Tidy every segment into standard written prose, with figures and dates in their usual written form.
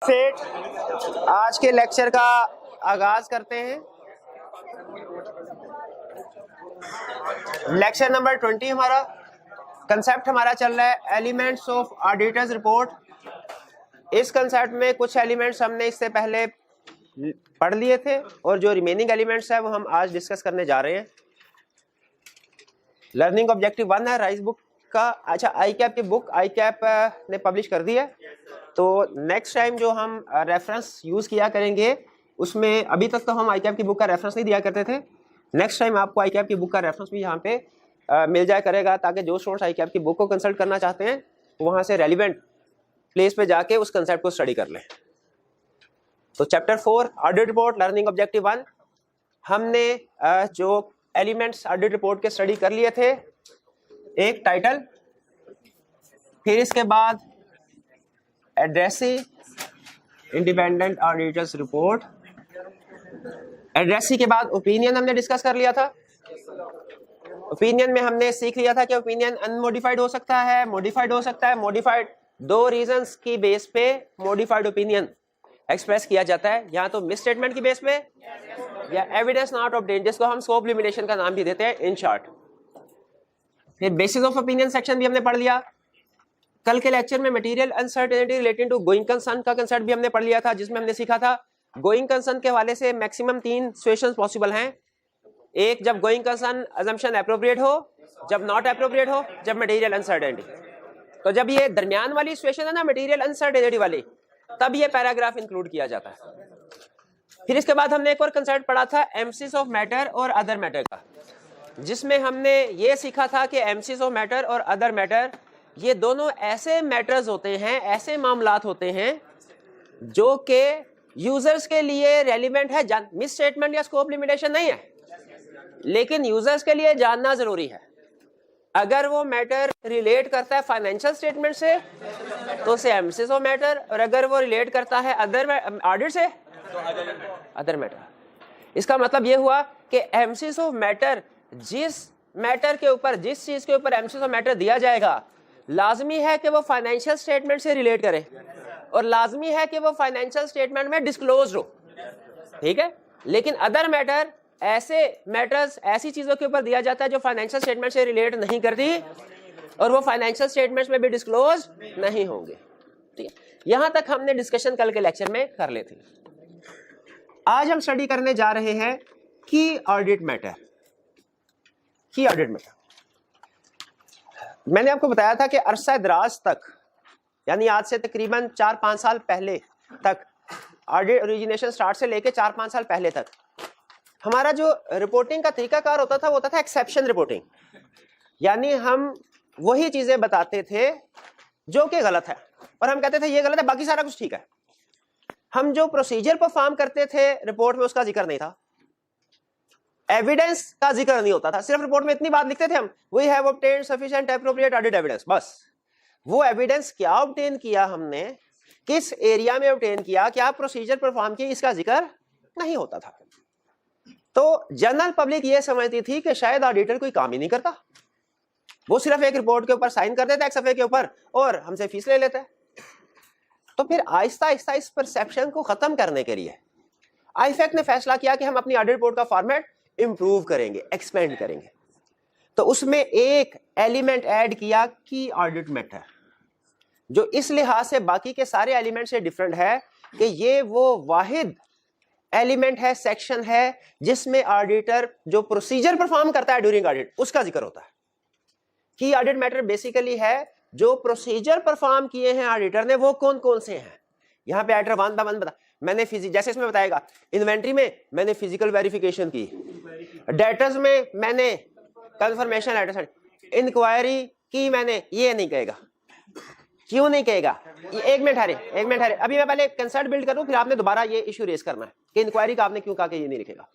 Fit आज के lecture का आगाज करते हैं। लेक्चर नंबर 20 हमारा कंसेप्ट हमारा चल रहा है एलिमेंट्स ऑफ ऑडिटर्स रिपोर्ट। इस कंसेप्ट में कुछ एलिमेंट्स हमने इससे पहले पढ़ लिए थे और जो रिमेनिंग एलिमेंट्स है वो हम आज डिस्कस करने जा रहे हैं। लर्निंग ऑब्जेक्टिव 1 है राइज बुक का। अच्छा, आई कैप की बुक आई कैप ने पब्लिश कर दी है, तो नेक्स्ट टाइम जो हम रेफरेंस यूज किया करेंगे उसमें, अभी तक तो हम आई कैप की बुक का रेफरेंस नहीं दिया करते थे, नेक्स्ट टाइम आपको आई कैप की बुक का रेफरेंस भी यहाँ पे मिल जाया करेगा, ताकि जो स्टूडेंट्स आई कैप की बुक को कंसल्ट करना चाहते हैं वहाँ से रेलिवेंट प्लेस पे जाके उस कंसेप्ट को स्टडी कर लें। तो chapter 4 audit report learning objective 1 हमने जो एलिमेंट्स ऑडिट रिपोर्ट के स्टडी कर लिए थे। एक टाइटल, फिर इसके बाद addressee independent auditors report, addressee के बाद ओपिनियन हमने डिस्कस कर लिया था। ओपिनियन में हमने सीख लिया था कि ओपिनियन अनमोडिफाइड हो सकता है, मॉडिफाइड हो सकता है। मॉडिफाइड दो रीजंस की बेस पे मॉडिफाइड ओपिनियन एक्सप्रेस किया जाता है, या तो मिस स्टेटमेंट की बेस पे या एविडेंस नॉट ऑब्टेन्ड, जिसको हम स्कोप लिमिटेशन का नाम भी देते हैं इन शॉर्ट। फिर बेसिस ऑफ ओपिनियन सेक्शन भी हमने पढ़ लिया। कल के लेक्चर में material uncertainty related to going concern का कंसेप्ट भी हमने पढ़ लिया था, जिसमें हमने सीखा था गोइंग कंसर्न के हवाले से मैक्सिमम 3 सिचुएशंस पॉसिबल हैं। एक, जब गोइंग कंसर्न अजम्पशन एप्रोप्रिएट हो, जब नॉट एप्रोप्रिएट हो, जब मटेरियल अनसर्टेनिटी। तो जब ये दरमियान वाली सिचुएशन है ना, मटेरियल अनसर्टेनिटी वाली, तब ये पैराग्राफ इंक्लूड किया जाता है। फिर इसके बाद हमने एक और कंसेप्ट पढ़ा था एम्फसिस ऑफ मैटर और अदर मैटर का, जिसमें हमने ये सीखा था कि एम्फसिस ऑफ मैटर और अदर मैटर ये दोनों ऐसे मैटर्स होते हैं, ऐसे मामलात होते हैं जो कि यूजर्स के लिए रेलिवेंट है। मिस स्टेटमेंट या स्कोप लिमिटेशन नहीं है, लेकिन यूजर्स के लिए जानना जरूरी है। अगर वो मैटर रिलेट करता है फाइनेंशियल स्टेटमेंट से तो उसे एम्फसिस ऑफ मैटर, और अगर वो रिलेट करता है अदर ऑडिट से तो अदर मैटर। इसका मतलब ये हुआ कि एम्फसिस ऑफ मैटर, जिस मैटर के ऊपर, जिस चीज के ऊपर एम्फसिस ऑफ मैटर दिया जाएगा, लाजमी है कि वो फाइनेंशियल स्टेटमेंट से रिलेट करे और लाजमी है कि वो फाइनेंशियल स्टेटमेंट में डिस्क्लोज हो, ठीक है। लेकिन अदर मैटर, ऐसे मैटर्स, ऐसी चीजों के ऊपर दिया जाता है जो फाइनेंशियल स्टेटमेंट से रिलेट नहीं करती और वो फाइनेंशियल स्टेटमेंट्स में भी डिस्क्लोज नहीं होंगे, ठीक है। यहां तक हमने डिस्कशन कल के लेक्चर में कर ले थे। आज हम स्टडी करने जा रहे हैं की ऑडिट मैटर। की ऑडिट मैटर, मैंने आपको बताया था कि अरसा दराज तक, यानी आज से तकरीबन 4-5 साल पहले तक, ऑडिट ओरिजिनेशन स्टार्ट से लेके 4-5 साल पहले तक हमारा जो रिपोर्टिंग का तरीकाकार होता था वो होता था एक्सेप्शन रिपोर्टिंग। यानी हम वही चीजें बताते थे जो कि गलत है और हम कहते थे ये गलत है, बाकी सारा कुछ ठीक है। हम जो प्रोसीजर परफॉर्म करते थे रिपोर्ट में उसका जिक्र नहीं था, एविडेंस का जिक्र नहीं होता था। सिर्फ रिपोर्ट में इतनी बात लिखते थे हम, we have obtained sufficient appropriate audit evidence, बस। वो एविडेंस क्या ऑब्टेन किया हमने, किस एरिया में ऑब्टेन किया, क्या प्रोसीजर परफॉर्म किया, इसका जिक्र नहीं होता था। तो जनरल पब्लिक ये समझती थी कि शायद ऑडिटर कोई काम ही नहीं करता, वो सिर्फ एक रिपोर्ट के ऊपर साइन कर देता है एक सफे के ऊपर और हमसे फीस ले लेता है। तो फिर आहिस्ता आहिस्ता इस परसेप्शन को खत्म करने के लिए आईफैक ने फैसला किया कि हम अपनी ऑडिट रिपोर्ट का फॉर्मेट इंप्रूव करेंगे, एक्सपेंड करेंगे। तो उसमें एक एलिमेंट ऐड किया की ऑडिट मैटर, जो इस लिहाज से बाकी के सारे एलिमेंट से डिफरेंट है कि ये वो वाहिद एलिमेंट है, सेक्शन है, जिसमें ऑडिटर जो प्रोसीजर परफॉर्म करता है ड्यूरिंग ऑडिट उसका जिक्र होता है। की ऑडिट मैटर बेसिकली है जो प्रोसीजर परफॉर्म किए हैं ऑडिटर ने, वो कौन कौन से हैं। यहाँ पे ऑडिटर वन बाय वन बता, मैंने जैसे इसमें बताएगा, इन्वेंट्री में मैंने फिजिकल वेरिफिकेशन की, डेटर्स में मैंने कंफर्मेशन लेटर, इंक्वायरी की मैंने, ये नहीं कहेगा। क्यों नहीं कहेगा? एक मिनट हरे, अभी मैं पहले कंसर्ट बिल्ड करूं, फिर आपने दोबारा ये इशू रेज करना है कि इंक्वायरी का आपने क्यों कहा कि ये नहीं लिखेगा।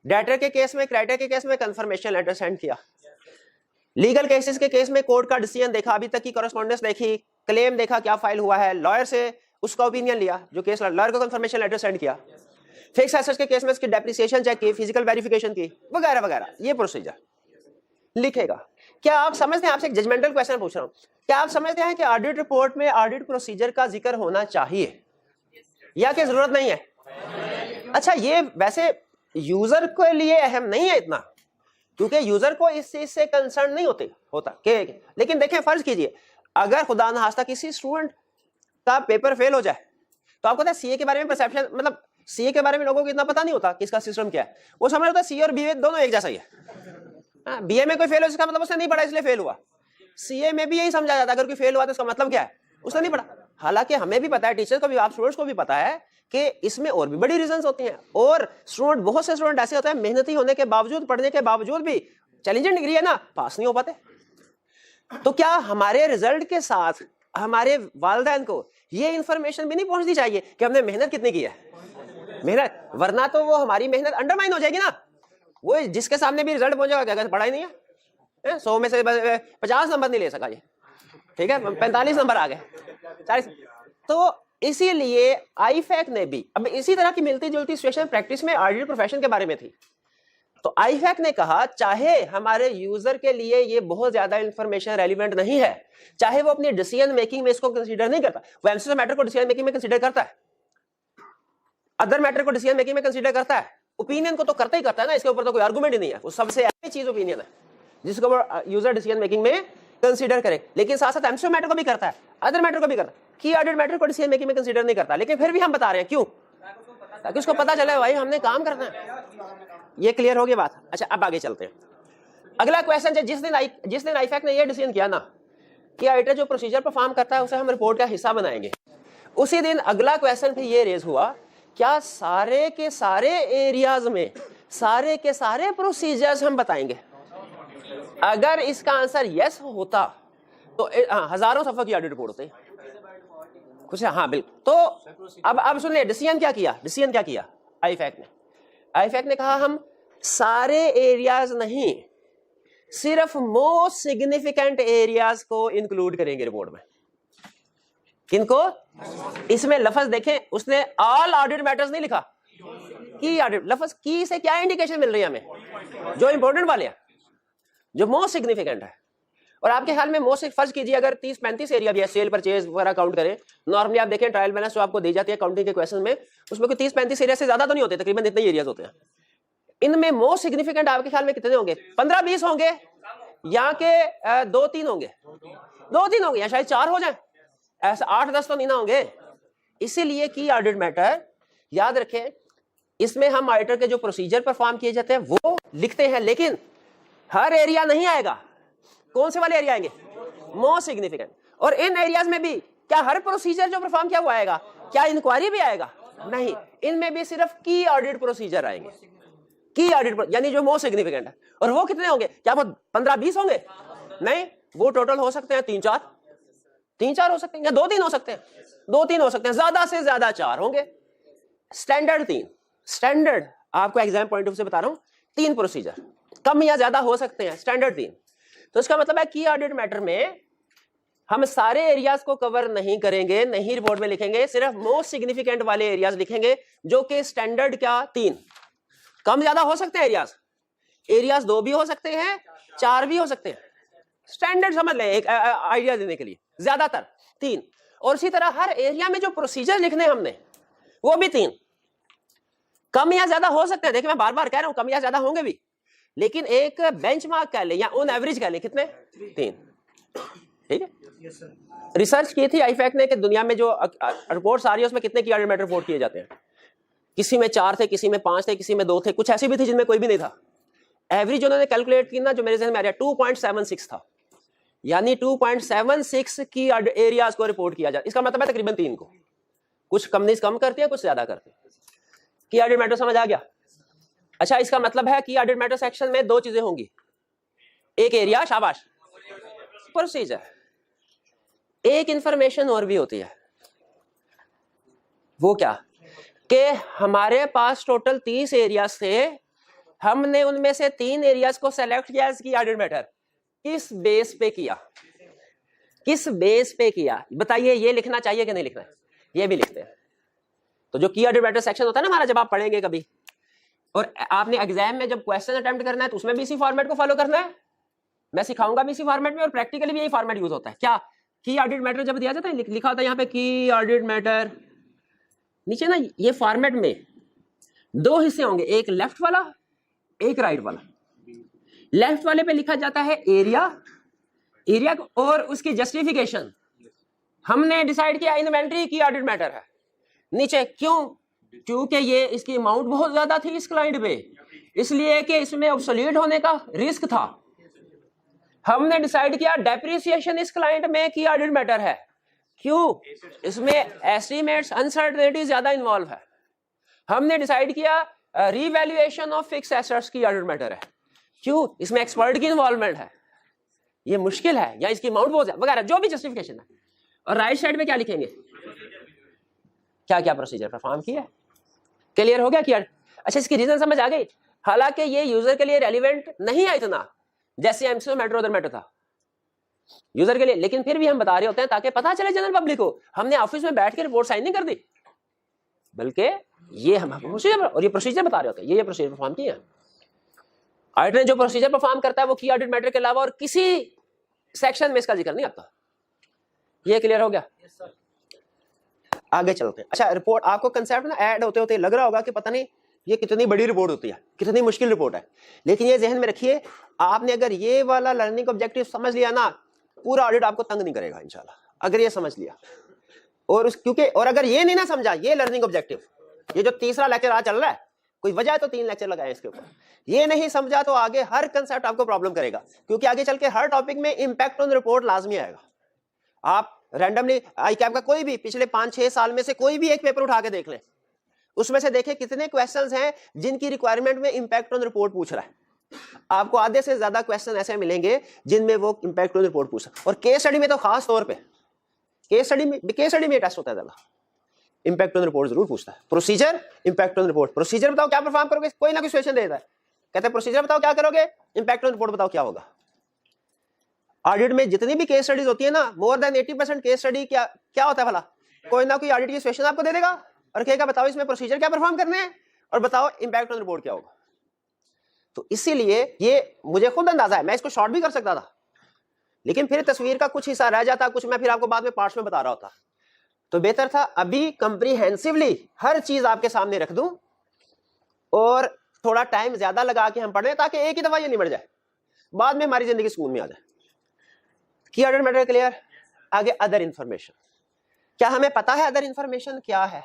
डेटर के केस में, क्रेडिटर के केस में कंफर्मेशन लेटर सेंड किया, लीगल केसेस के केस में कोर्ट का डिसीजन देखा, अभी तक की कॉरेस्पॉन्डेंस देखी, क्लेम देखा क्या फाइल हुआ है, लॉयर से उसका ओपिनियन लिया, जो केस लॉयर को कंफर्मेशन लेटर सेंड किया, फिक्स एसेट्स के केस में उसकी डेप्रिसिएशन चेक की, फिजिकल वेरिफिकेशन की, वगैरह वगैरह, ये प्रोसीजर लिखेगा। क्या आप समझते हैं, आपसे एक जजमेंटल क्वेश्चन पूछ रहा हूं, क्या आप समझते हैं कि ऑडिट रिपोर्ट में ऑडिट प्रोसीजर का जिक्र होना चाहिए? या कि जरूरत नहीं है? अच्छा, ये वैसे यूजर के लिए अहम नहीं है इतना, क्योंकि यूजर को इस चीज से कंसर्न नहीं होता कि, लेकिन देखें फर्ज कीजिए अगर खुदा न खास्ता किसी स्टूडेंट का पेपर फेल हो जाए, तो आपको पता है सीए के बारे में परसेप्शन, मतलब सीए के बारे में लोगों को इतना पता नहीं होता कि इसका सिस्टम क्या है। वो समझ होता है सी और बीए दोनों एक जैसा ही है। बीए में कोई फेल हो इसका मतलब उसने नहीं पढ़ा इसलिए फेल हुआ, सीए में भी यही समझा जाता है अगर कोई फेल हुआ तो इसका मतलब क्या है, उसने नहीं पढ़ा। हालांकि हमें भी पता है, टीचर को भी, आप स्टूडेंट्स को भी पता है कि इसमें और भी बड़ी रीजंस होती हैं, और स्टूडेंट, बहुत से स्टूडेंट ऐसे होते हैं मेहनती होने के बावजूद, पढ़ने के बावजूद भी, चैलेंजिंग डिग्री है ना, पास नहीं हो पाते। तो क्या हमारे रिजल्ट के साथ हमारे वालिदैन को ये इंफॉर्मेशन भी नहीं पहुंचनी चाहिए कि हमने मेहनत कितनी की है? मेहनत, वरना तो वो हमारी मेहनत अंडरमाइन हो जाएगी ना। वो जिसके सामने भी रिजल्ट पहुंचेगा क्या पढ़ा ही नहीं है, 100 में से 50 नंबर नहीं ले सका ये, ठीक है, 45 नंबर आ गए, 40। तो इसीलिए आईफैक ने भी, अब इसी तरह की मिलती जुलती सिचुएशन प्रैक्टिस में ऑडिट प्रोफेशन के बारे में थी। तो आईफैक ने कहा चाहे हमारे यूजर के लिए ये बहुत ज्यादा इंफॉर्मेशन रेलिवेंट नहीं है, चाहे वो अपनी डिसीजन मेकिंग में इसको कंसीडर नहीं करता, वो एमसीक्यू मैटर को डिसीजन मेकिंग में कंसीडर करता है, अदर मैटर को डिसीजन मेकिंग में कंसीडर करता है, ओपिनियन को तो करता ही करता है ना, इसके ऊपर तो कोई आर्गुमेंट ही नहीं है, वो सबसे अच्छी चीज ओपिनियन है जिसको वो यूजर डिसीजन मेकिंग में कंसीडर करे। लेकिन साथ साथ एमसीक्यू मैटर को भी करता है, अदर मैटर को भी करता है, की ऑडिट मैटर को डिसीजन मेकिंग में कंसीडर नहीं करता, लेकिन फिर भी हम बता रहे हैं, क्यों? ताकि उसको पता चले भाई हमने काम करना है। ये क्लियर हो गई बात? अच्छा, अब आगे चलते हैं। अगला क्वेश्चन है, जिस दिन आईफैक ने ये डिसीजन किया ना कि ऑडिटर जो प्रोसीजर परफॉर्म करता है उसे हम रिपोर्ट का हिस्सा बनाएंगे, उसी दिन अगला क्वेश्चन भी ये रेज हुआ, क्या सारे के सारे एरियाज में सारे के सारे प्रोसीजर्स हम बताएंगे? अगर इसका आंसर यस होता तो हजारों सफा की ऑडिट रिपोर्ट होती कुछ, हाँ बिल्कुल। तो अब सुनिए डिसीजन क्या किया आईफैक ने कहा हम सारे एरियाज नहीं, सिर्फ मोस्ट सिग्निफिकेंट एरियाज को इंक्लूड करेंगे रिपोर्ट में। किनको? इसमें लफ्ज देखें, उसने ऑल ऑडिट मैटर्स नहीं लिखा, की ऑडिट। लफ्ज की से क्या इंडिकेशन मिल रही है हमें? जो इंपॉर्टेंट वाले हैं, जो मोस्ट सिग्निफिकेंट है। और आपके ख्याल में मोस्ट, फर्ज कीजिए अगर 30-35 एरिया भी है, सेल परचेज वगैरह काउंट करें, नॉर्मली आप देखें ट्रायल बैलेंस जो आपको दी जाती है काउंटिंग के क्वेश्चन में, उसमें कोई 30-35 एरिया से ज्यादा तो नहीं होते, तकरीबन इतने एरियाज होते हैं। इनमें मोस्ट सिग्निफिकेंट आपके ख्याल में कितने होंगे? 15-20 होंगे, या के 2-3 होंगे, 2-3 होंगे, या शायद 4 हो जाए, ऐसा 8-10 तो नहीं ना होंगे। इसीलिए की ऑडिट मैटर याद रखें, इसमें हम ऑडिटर के जो प्रोसीजर परफॉर्म किए जाते हैं वो लिखते हैं, लेकिन हर एरिया नहीं आएगा। कौन से वाले एरिया आएंगे? Most significant. और इन एरियाज में भी क्या हर प्रोसीजर जो परफॉर्म किया हुआ आएगा? क्या इंक्वायरी भी आएगा? नहीं, इनमें भी सिर्फ की ऑडिट प्रोसीजर आएंगे, की ऑडिट यानी जो मोस्ट सिग्निफिकेंट है। और वो कितने होंगे? क्या वो 15-20 होंगे? नहीं, वो टोटल हो सकते हैं 3-4 हो सकते हैं, या 2-3 हो सकते हैं, 2-3 हो सकते हैं, ज्यादा से ज्यादा 4 होंगे। स्टैंडर्ड 3, स्टैंडर्ड आपको एग्जाम पॉइंट ऑफ से बता रहा हूं, 3 प्रोसीजर, कम या ज्यादा हो सकते हैं, स्टैंडर्ड 3। तो इसका मतलब है की ऑडिट मैटर में हम सारे एरियाज को कवर नहीं करेंगे, नहीं रिपोर्ट में लिखेंगे, सिर्फ मोस्ट सिग्निफिकेंट वाले एरियाज लिखेंगे, जो कि स्टैंडर्ड क्या 3। कम ज्यादा हो सकते हैं एरियाज 2 भी हो सकते हैं, 4 भी हो सकते हैं, स्टैंडर्ड समझ लें एक आइडिया देने के लिए, ज्यादातर 3। और इसी तरह हर एरिया में जो प्रोसीजर लिखने हमने वो भी 3। कम या ज्यादा हो सकते हैं, देखिए मैं बार बार कह रहा हूं कम या ज्यादा होंगे भी, लेकिन एक बेंचमार्क कह लें या ऑन एवरेज कह लें, कितने? 3। ठीक है। रिसर्च की थी आईफैक ने कि दुनिया में जो रिपोर्ट्स आ रही है उसमें कितने की ऑडिट मैटर रिपोर्ट किए जाते हैं। किसी में 4 थे, किसी में 5 थे, किसी में 2 थे, कुछ ऐसी भी थी जिनमें कोई भी नहीं था। एवरेज उन्होंने कैलकुलेट की ना, जो मेरे जहन में आ रहा है 2.76 था, यानी 2.76 की एरियाज को रिपोर्ट किया जाता। इसका मतलब है तकरीबन 3 को, कुछ कंपनीज कम करती है, कुछ ज्यादा करती है। की ऑडिट मैटर समझ आ गया? अच्छा, इसका मतलब है कि ऑडिट मैटर सेक्शन में 2 चीजें होंगी, एक एरिया, शाबाश, प्रोसीजर, एक इंफॉर्मेशन और भी होती है। वो क्या? कि हमारे पास टोटल 30 एरियाज थे, हमने उनमें से 3 एरियाज को सेलेक्ट किया इसकी ऑडिट मैटर। किस बेस पे किया? किस बेस पे किया? बताइए, ये लिखना चाहिए कि नहीं लिखना है? ये भी लिखते हैं। तो जो की ऑडिट मैटर सेक्शन होता है ना हमारा, जब आप पढ़ेंगे कभी और आपने एग्जाम में जब क्वेश्चन अटेम्प्ट करना है तो उसमें भी इसी फॉर्मेट को फॉलो करना है। मैं सिखाऊंगा भी इसी फॉर्मेट में, और प्रैक्टिकली भी यही फॉर्मेट यूज होता है। क्या? की ऑडिट मैटर जब दिया जाता है, लिखा होता है यहाँ पे की ऑडिट मैटर नीचे ना ये फॉर्मेट में दो हिस्से होंगे, एक लेफ्ट वाला एक राइट वाला। लेफ्ट वाले पे लिखा जाता है एरिया, एरिया और उसकी जस्टिफिकेशन। हमने डिसाइड किया इन्वेंट्री की ऑडिट मैटर है। नीचे क्यों? क्योंकि ये इसकी अमाउंट बहुत ज्यादा थी इस क्लाइंट पे, इसलिए कि इसमें ऑब्सोलीट होने का रिस्क था। हमने डिसाइड किया डेप्रिसिएशन इस क्लाइंट में की ऑडिट मैटर है। क्यों? इसमें एस्टिमेट्स अनसर्टेनिटी ज्यादा इन्वॉल्व है। हमने डिसाइड किया रीवैल्यूएशन ऑफ फिक्स एसेट्स की ऑडिट मैटर है। क्यों? इसमें एक्सपर्ट की इन्वॉल्वमेंट है, ये मुश्किल है या इसकी अमाउंट बहुत वगैरह जो भी जस्टिफिकेशन है। और राइट साइड में क्या लिखेंगे? क्या क्या प्रोसीजर परफॉर्म किया। क्लियर हो गया? किया। अच्छा, इसकी रीजन समझ आ गई। हालांकि ये यूजर के लिए रेलिवेंट नहीं है इतना जैसे एमसीओ मैटर उधर मैटर था यूजर के लिए, लेकिन फिर भी हम बता रहे होते हैं ताकि पता चले जनरल पब्लिक को। हमने ऑफिस में बैठ के रिपोर्ट साइन नहीं कर दी, बल्कि ये हम प्रोसीजर और ये प्रोसीजर बता रहे होते हैं। ये प्रोसीजर परफॉर्म किया। ऑडिटर ने जो प्रोसीजर परफॉर्म करता है वो की ऑडिट मैटर के अलावा और किसी सेक्शन में इसका जिक्र नहीं आता। ये क्लियर हो गया? आगे चलते हैं। अच्छा, रिपोर्ट आपको कंसेप्ट ना ऐड होते होते लग रहा होगा कि पता नहीं ये कितनी बड़ी रिपोर्ट होती है, कितनी मुश्किल रिपोर्ट है, लेकिन ये जहन में रखिए, आपने अगर ये वाला लर्निंग ऑब्जेक्टिव समझ लिया ना, पूरा ऑडिट आपको तंग नहीं करेगा इंशाल्लाह, अगर ये समझ लिया। और क्योंकि और अगर ये नहीं ना समझा ये लर्निंग ऑब्जेक्टिव, ये जो तीसरा लेक्चर आज चल रहा है, कोई वजह है तो 3 लेक्चर लगाए इसके ऊपर, ये नहीं समझा तो आगे हर कंसेप्ट आपको प्रॉब्लम करेगा, क्योंकि आगे चल के हर टॉपिक में इंपैक्ट ऑन रिपोर्ट लाजमी आएगा। आप रैंडमली आईकैप का कोई भी पिछले 5-6 साल में से कोई भी एक पेपर उठा के देख लें, उसमें से देखें कितने क्वेश्चंस हैं जिनकी रिक्वायरमेंट में इंपैक्ट ऑन रिपोर्ट पूछ रहा है। आपको आधे से ज्यादा क्वेश्चन ऐसे मिलेंगे जिनमें वो इंपैक्ट ऑन रिपोर्ट पूछ रहा है। और केस स्टडी में तो खास तौर पे केस स्टडी में टेस्ट होता है ज्यादा, इंपैक्ट ऑन रिपोर्ट जरूर पूछता है। Procedure, impact on report. Procedure बताओ क्या परफॉर्म करोगे, कोई ना कोई सिचुएशन देता है, कहते हैं प्रोसीजर बताओ क्या करोगे, इंपैक्ट ऑन रिपोर्ट बताओ क्या होगा। ऑडिट में जितनी भी केस स्टडीज होती है ना, मोर देन 80% केस स्टडी क्या होता है भला, कोई ना कोई ऑडिट की सिचुएशन आपको दे देगा और कहेगा बताओ इसमें प्रोसीजर क्या परफॉर्म करने हैं और बताओ इंपैक्ट ऑन रिपोर्ट क्या होगा। तो इसीलिए ये मुझे खुद अंदाजा है, मैं इसको शॉर्ट भी कर सकता था, लेकिन फिर तस्वीर का कुछ हिस्सा रह जाता, कुछ मैं फिर आपको बाद में पार्ट्स में बता रहा होता, तो बेहतर था अभी कंप्रीहेंसिवली हर चीज आपके सामने रख दूं और थोड़ा टाइम ज्यादा लगा के हम पढ़ लें, ताकि एक ही दफा ये निमट जाए, बाद में हमारी जिंदगी सुकून में आ जाए। की ऑडिट मैटर क्लियर? आगे अदर इंफॉर्मेशन। क्या हमें पता है अदर इंफॉर्मेशन क्या है?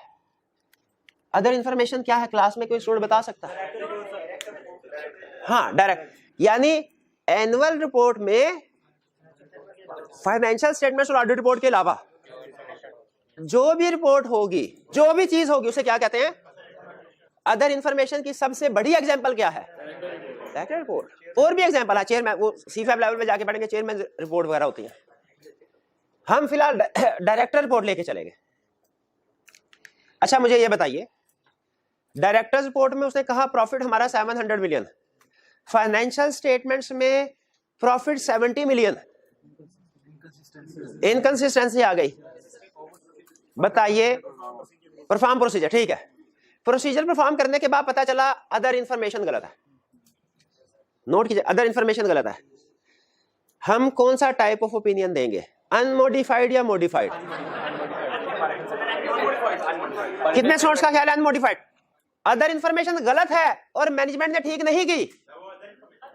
अदर इंफॉर्मेशन क्या है? क्लास में कोई स्टूडेंट बता सकता है? हाँ, डायरेक्ट, यानी एनुअल रिपोर्ट में फाइनेंशियल स्टेटमेंट्स और ऑडिट रिपोर्ट के अलावा जो भी रिपोर्ट होगी, जो भी चीज होगी, उसे क्या कहते हैं? अदर इंफॉर्मेशन की सबसे बड़ी एग्जांपल क्या है? Director report. और भी एग्जांपल है, चेयरमैन, वो सीफैब लेवल पे जाके पढ़ेंगे, चेयरमैन रिपोर्ट वगैरह होती है। हम फिलहाल डायरेक्टर रिपोर्ट लेके चलेंगे। अच्छा, मुझे ये बताइए, डायरेक्टर्स रिपोर्ट में उसने कहा प्रॉफिट हमारा 700 मिलियन, फाइनेंशियल स्टेटमेंट्स में प्रॉफिट 70 मिलियन, इनकंसिस्टेंसी आ गई। बताइए परफॉर्म प्रोसीजर, ठीक है, प्रोसीजर परफॉर्म करने के बाद पता चला अदर इंफॉर्मेशन गलत है। नोट कीजिए, अदर इंफॉर्मेशन गलत है। हम कौन सा टाइप ऑफ ओपिनियन देंगे, अनमोडिफाइड या मोडिफाइड? कितने स्टूडेंट्स का ख्याल है अनमोडिफाइड? अदर इंफॉर्मेशन गलत है और मैनेजमेंट ने ठीक नहीं की,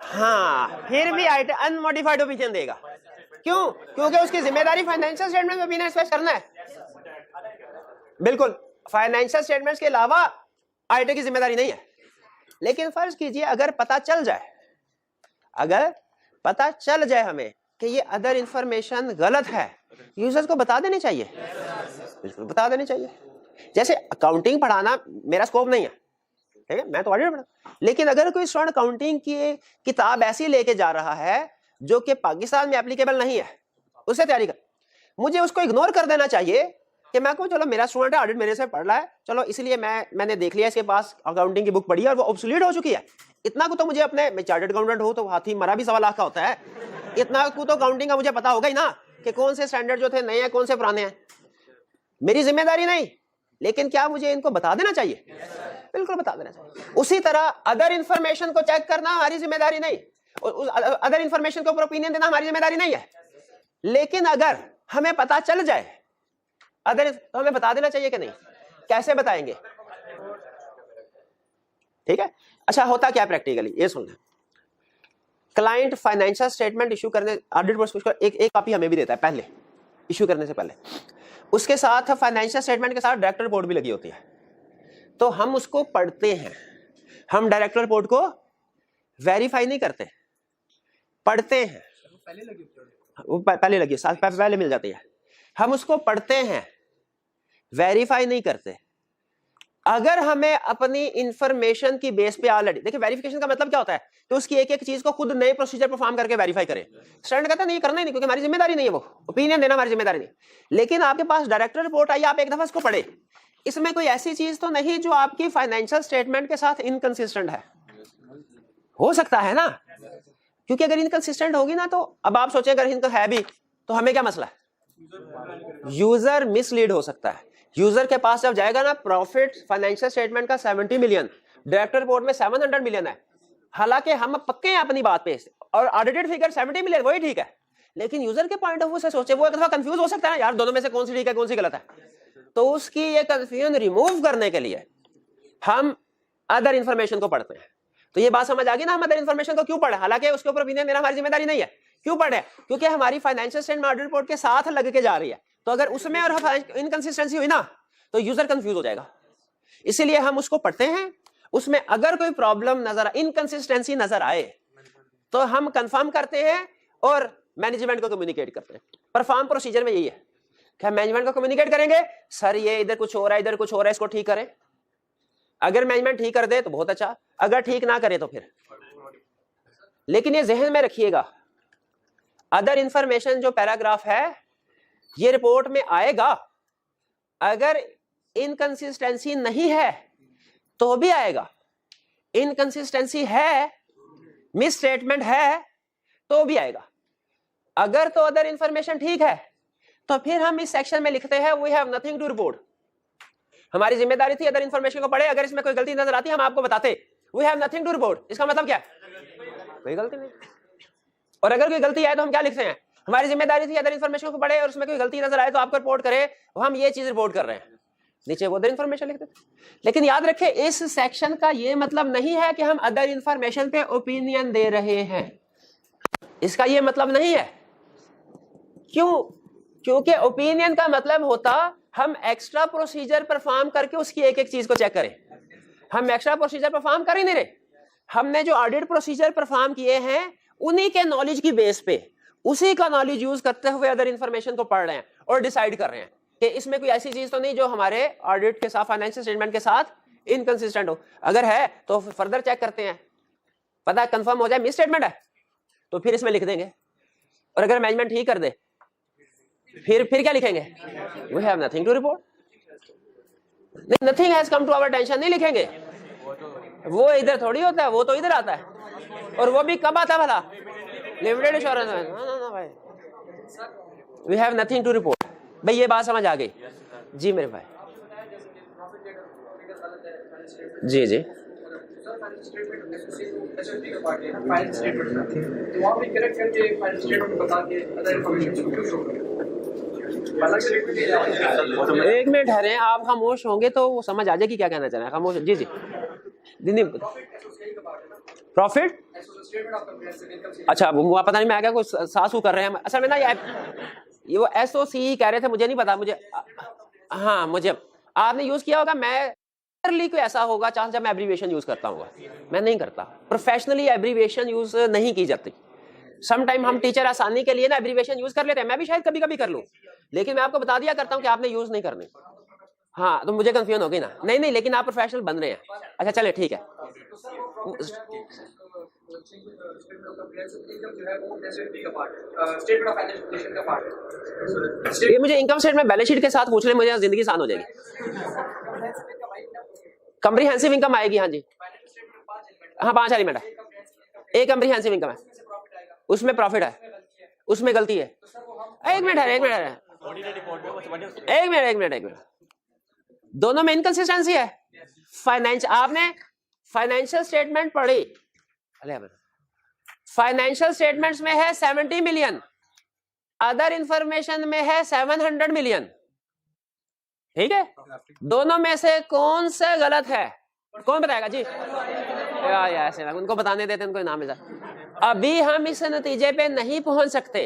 हाँ, फिर भी अनमोडिफाइड ओपिनियन देगा। क्यों? क्योंकि उसकी जिम्मेदारी फाइनेंशियल स्टेटमेंट में ओपिनियन एक्सप्रेस करना है। बिल्कुल, फाइनेंशियल स्टेटमेंट्स के अलावा ऑडिटर की जिम्मेदारी नहीं है। लेकिन फर्ज कीजिए अगर पता चल जाए हमें कि ये अदर इंफॉर्मेशन गलत है, यूजर्स को बता देनी चाहिए। बिल्कुल बता देनी चाहिए। जैसे अकाउंटिंग पढ़ाना मेरा स्कोप नहीं है, ठीक है, मैं तो ऑडिटर पढ़ा, लेकिन अगर कोई स्टूडेंट अकाउंटिंग की किताब ऐसी लेके जा रहा है जो कि पाकिस्तान में एप्लीकेबल नहीं है, उससे तैयारी कर, मुझे उसको इग्नोर कर देना चाहिए कि मैं कहूँ चलो मेरा स्टूडेंट है, ऑडिट मेरे से पढ़ रहा है, चलो इसलिए मैंने देख लिया इसके पास अकाउंटिंग की बुक पढ़ी है और वो ऑब्सोलीट हो चुकी है। इतना को तो मुझे अपने, मैं चार्टर्ड अकाउंटेंट हूँ तो हाथी मरा भी 1.25 लाख का होता है, इतना को तो अकाउंटिंग का मुझे पता होगा ही ना कि कौन से स्टैंडर्ड जो थे नए हैं, कौन से पुराने हैं। मेरी जिम्मेदारी नहीं, लेकिन क्या मुझे इनको बता देना चाहिए? बिल्कुल बता देना चाहिए। उसी तरह अदर इंफॉर्मेशन को चेक करना हमारी जिम्मेदारी नहीं, अदर इंफॉर्मेशन के ऊपर ओपिनियन देना हमारी जिम्मेदारी नहीं है। लेकिन अगर हमें पता चल जाए अदर, तो हमें बता देना चाहिए कि नहीं? कैसे बताएंगे? ठीक है, अच्छा होता क्या प्रैक्टिकली ये सुन लें। क्लाइंट फाइनेंशियल स्टेटमेंट इशू करने, ऑडिट बोर्ड एक कॉपी हमें भी देता है पहले इशू करने से पहले, उसके साथ फाइनेंशियल स्टेटमेंट के साथ डायरेक्टर रिपोर्ट भी लगी होती है। तो हम उसको पढ़ते हैं, हम डायरेक्टर रिपोर्ट को वेरीफाई नहीं करते, पढ़ते हैं। वो पहले लगी, साल पहले मिल जाती है, हम उसको पढ़ते हैं, वेरीफाई नहीं करते। अगर हमें अपनी इंफॉर्मेशन की बेस पे ऑलरेडी, देखिए वेरिफिकेशन का मतलब क्या होता है, तो उसकी एक एक चीज को खुद नए प्रोसीजर परफॉर्म करके वेरीफाई करें। स्टैंडर्ड कहता है नहीं करना ही नहीं, क्योंकि हमारी जिम्मेदारी नहीं है, वो ओपिनियन देना हमारी जिम्मेदारी नहीं। लेकिन आपके पास डायरेक्टर रिपोर्ट आई, आप एक दफा इसको पढ़े, इसमें कोई ऐसी चीज तो नहीं जो आपकी फाइनेंशियल स्टेटमेंट के साथ इनकंसिस्टेंट है? हो सकता है ना, क्योंकि अगर इनकंसिस्टेंट होगी ना, तो अब आप सोचें अगर इनका है भी तो हमें क्या मसला है? यूजर मिसलीड हो सकता है। यूजर के पास जब जाएगा ना, प्रॉफिट फाइनेंशियल स्टेटमेंट का 70 मिलियन, डायरेक्टर रिपोर्ट में 700 मिलियन है, हालांकि हम पक्के हैं अपनी बात पे, और ऑडिटेड फिगर 70 मिलियन वही ठीक है, लेकिन यूजर के पॉइंट ऑफ व्यू से सोचे, वो एक दफा कंफ्यूज हो सकता है यार, दोनों में से कौन सी ठीक है कौन सी गलत है। तो उसकी ये कंफ्यूजन रिमूव करने के लिए हम अदर इंफॉर्मेशन को पढ़ते हैं। तो ये बात समझ आ गई ना, हम अदर इंफॉर्मेशन को क्यों पढ़े, हालांकि उसके ऊपर ओपिनियन देना हमारी जिम्मेदारी नहीं है। क्यों पढ़े? क्योंकि हमारी फाइनेंशियल स्टेटमेंट ऑडिट रिपोर्ट के साथ लग के जा रही है, तो अगर उसमें और इनकंसिस्टेंसी हुई ना, तो यूजर कंफ्यूज हो जाएगा। इसीलिए हम उसको पढ़ते हैं, उसमें अगर कोई प्रॉब्लम नजर, इनकंसिस्टेंसी नजर आए, तो हम कंफर्म करते हैं और मैनेजमेंट को कम्युनिकेट करते हैं। परफॉर्म प्रोसीजर में यही है कि हम मैनेजमेंट को कम्युनिकेट करेंगे, सर ये इधर कुछ हो रहा है, इधर कुछ हो रहा है, इसको ठीक करें। अगर मैनेजमेंट ठीक कर दे तो बहुत अच्छा, अगर ठीक ना करे तो फिर। लेकिन ये जहन में रखिएगा, अदर इंफॉर्मेशन जो पैराग्राफ है ये रिपोर्ट में आएगा, अगर इनकंसिस्टेंसी नहीं है तो भी आएगा, इनकंसिस्टेंसी है, मिस स्टेटमेंट है तो भी आएगा। अगर तो अदर इंफॉर्मेशन ठीक है तो फिर हम इस सेक्शन में लिखते हैं we have nothing to report. हमारी जिम्मेदारी थी अदर इंफॉर्मेशन को पढ़े, अगर इसमें कोई गलती नजर आती है हम आपको बताते we have nothing to report. इसका मतलब क्या है? कोई गलती नहीं। और अगर कोई गलती आए तो हम क्या लिखते हैं? हमारी जिम्मेदारी थी अदर इंफॉर्मेशन को पढ़े और उसमें कोई गलती नजर आए तो आपको रिपोर्ट करे, हम ये चीज रिपोर्ट कर रहे हैं, नीचे वो अदर इंफॉर्मेशन लिखते थे। लेकिन याद रखें इस सेक्शन का ये मतलब नहीं है कि हम अदर इंफॉर्मेशन पे ओपिनियन दे रहे हैं, इसका ये मतलब नहीं है। क्यों? क्योंकि ओपिनियन का मतलब होता हम एक्स्ट्रा प्रोसीजर परफॉर्म करके उसकी एक एक चीज को चेक करें। हम एक्स्ट्रा प्रोसीजर परफॉर्म कर ही नहीं रहे, हमने जो ऑडिट प्रोसीजर परफॉर्म किए हैं उन्हीं के नॉलेज की बेस पे, उसी का नॉलेज यूज करते हुए अदर इंफॉर्मेशन को पढ़ रहे हैं और डिसाइड कर रहे हैं कि इसमें कोई ऐसी चीज तो नहीं जो हमारे ऑडिट के साथ, फाइनेंशियल स्टेटमेंट के साथ इनकंसिस्टेंट हो। अगर है तो फर्दर चेक करते हैं, पता है कंफर्म हो जाए मिस स्टेटमेंट है तो फिर इसमें लिख देंगे, और अगर मैनेजमेंट ठीक कर दे फिर क्या लिखेंगे? We have nothing to report. Nothing has come to our attention नहीं लिखेंगे, वो इधर थोड़ी होता है, वो तो इधर आता है, और वो भी कब आता है भला? लिमिटेड इंश्योरेंस में। ना भाई, we have nothing to report. भाई ये बात समझ आ गई? जी मेरे भाई। जी जी एक मिनट ठहरे, आप खामोश होंगे तो वो समझ आ जाएगी क्या कहना चाह रहे हैं। खामोश। जी जी प्रॉफिट, अच्छा वो पता नहीं मैं क्या कुछ सासू कर रहे हैं असल में ना, ये वो SOC कह रहे थे, मुझे नहीं पता, मुझे हाँ मुझे आपने यूज किया होगा, मैं कोई ऐसा होगा चांस जब मैं एब्रीविएशन यूज करता हूँ, मैं नहीं करता प्रोफेशनली, एब्रीविएशन यूज नहीं की जाती। सम टाइम हम टीचर आसानी के लिए ना एब्रीविएशन यूज कर लेते हैं, मैं भी शायद कभी कभी कर लूं, लेकिन मैं आपको बता दिया करता हूं कि आपने यूज नहीं करनी। हाँ तो मुझे कंफ्यूजन होगी ना, नहीं लेकिन आप प्रोफेशनल बन रहे हैं। अच्छा चले ठीक है। ये मुझे इनकम स्टेटमेंट बैलेंस शीट के साथ पूछ ले, मुझे जिंदगी आसान हो जाएगी। कम्प्रीहेंसिव इनकम आएगी, हाँ जी हाँ 5 एलिमेंट है, एक कम्प्रीहेंसिव इनकम है, उसमें प्रॉफिट है, उसमें गलती है। एक मिनट, दोनों में इनकंसिस्टेंसी है। आपने फाइनेंशियल स्टेटमेंट पढ़ी, फाइनेंशियल स्टेटमेंट्स में है 70 मिलियन, अदर इंफॉर्मेशन में है 700 मिलियन। ठीक है, दोनों में से कौन सा गलत है, कौन बताएगा जी? ऐसे ना उनको बताने देते, उनको इनाम मिल जाए। अभी हम इस नतीजे पे नहीं पहुंच सकते।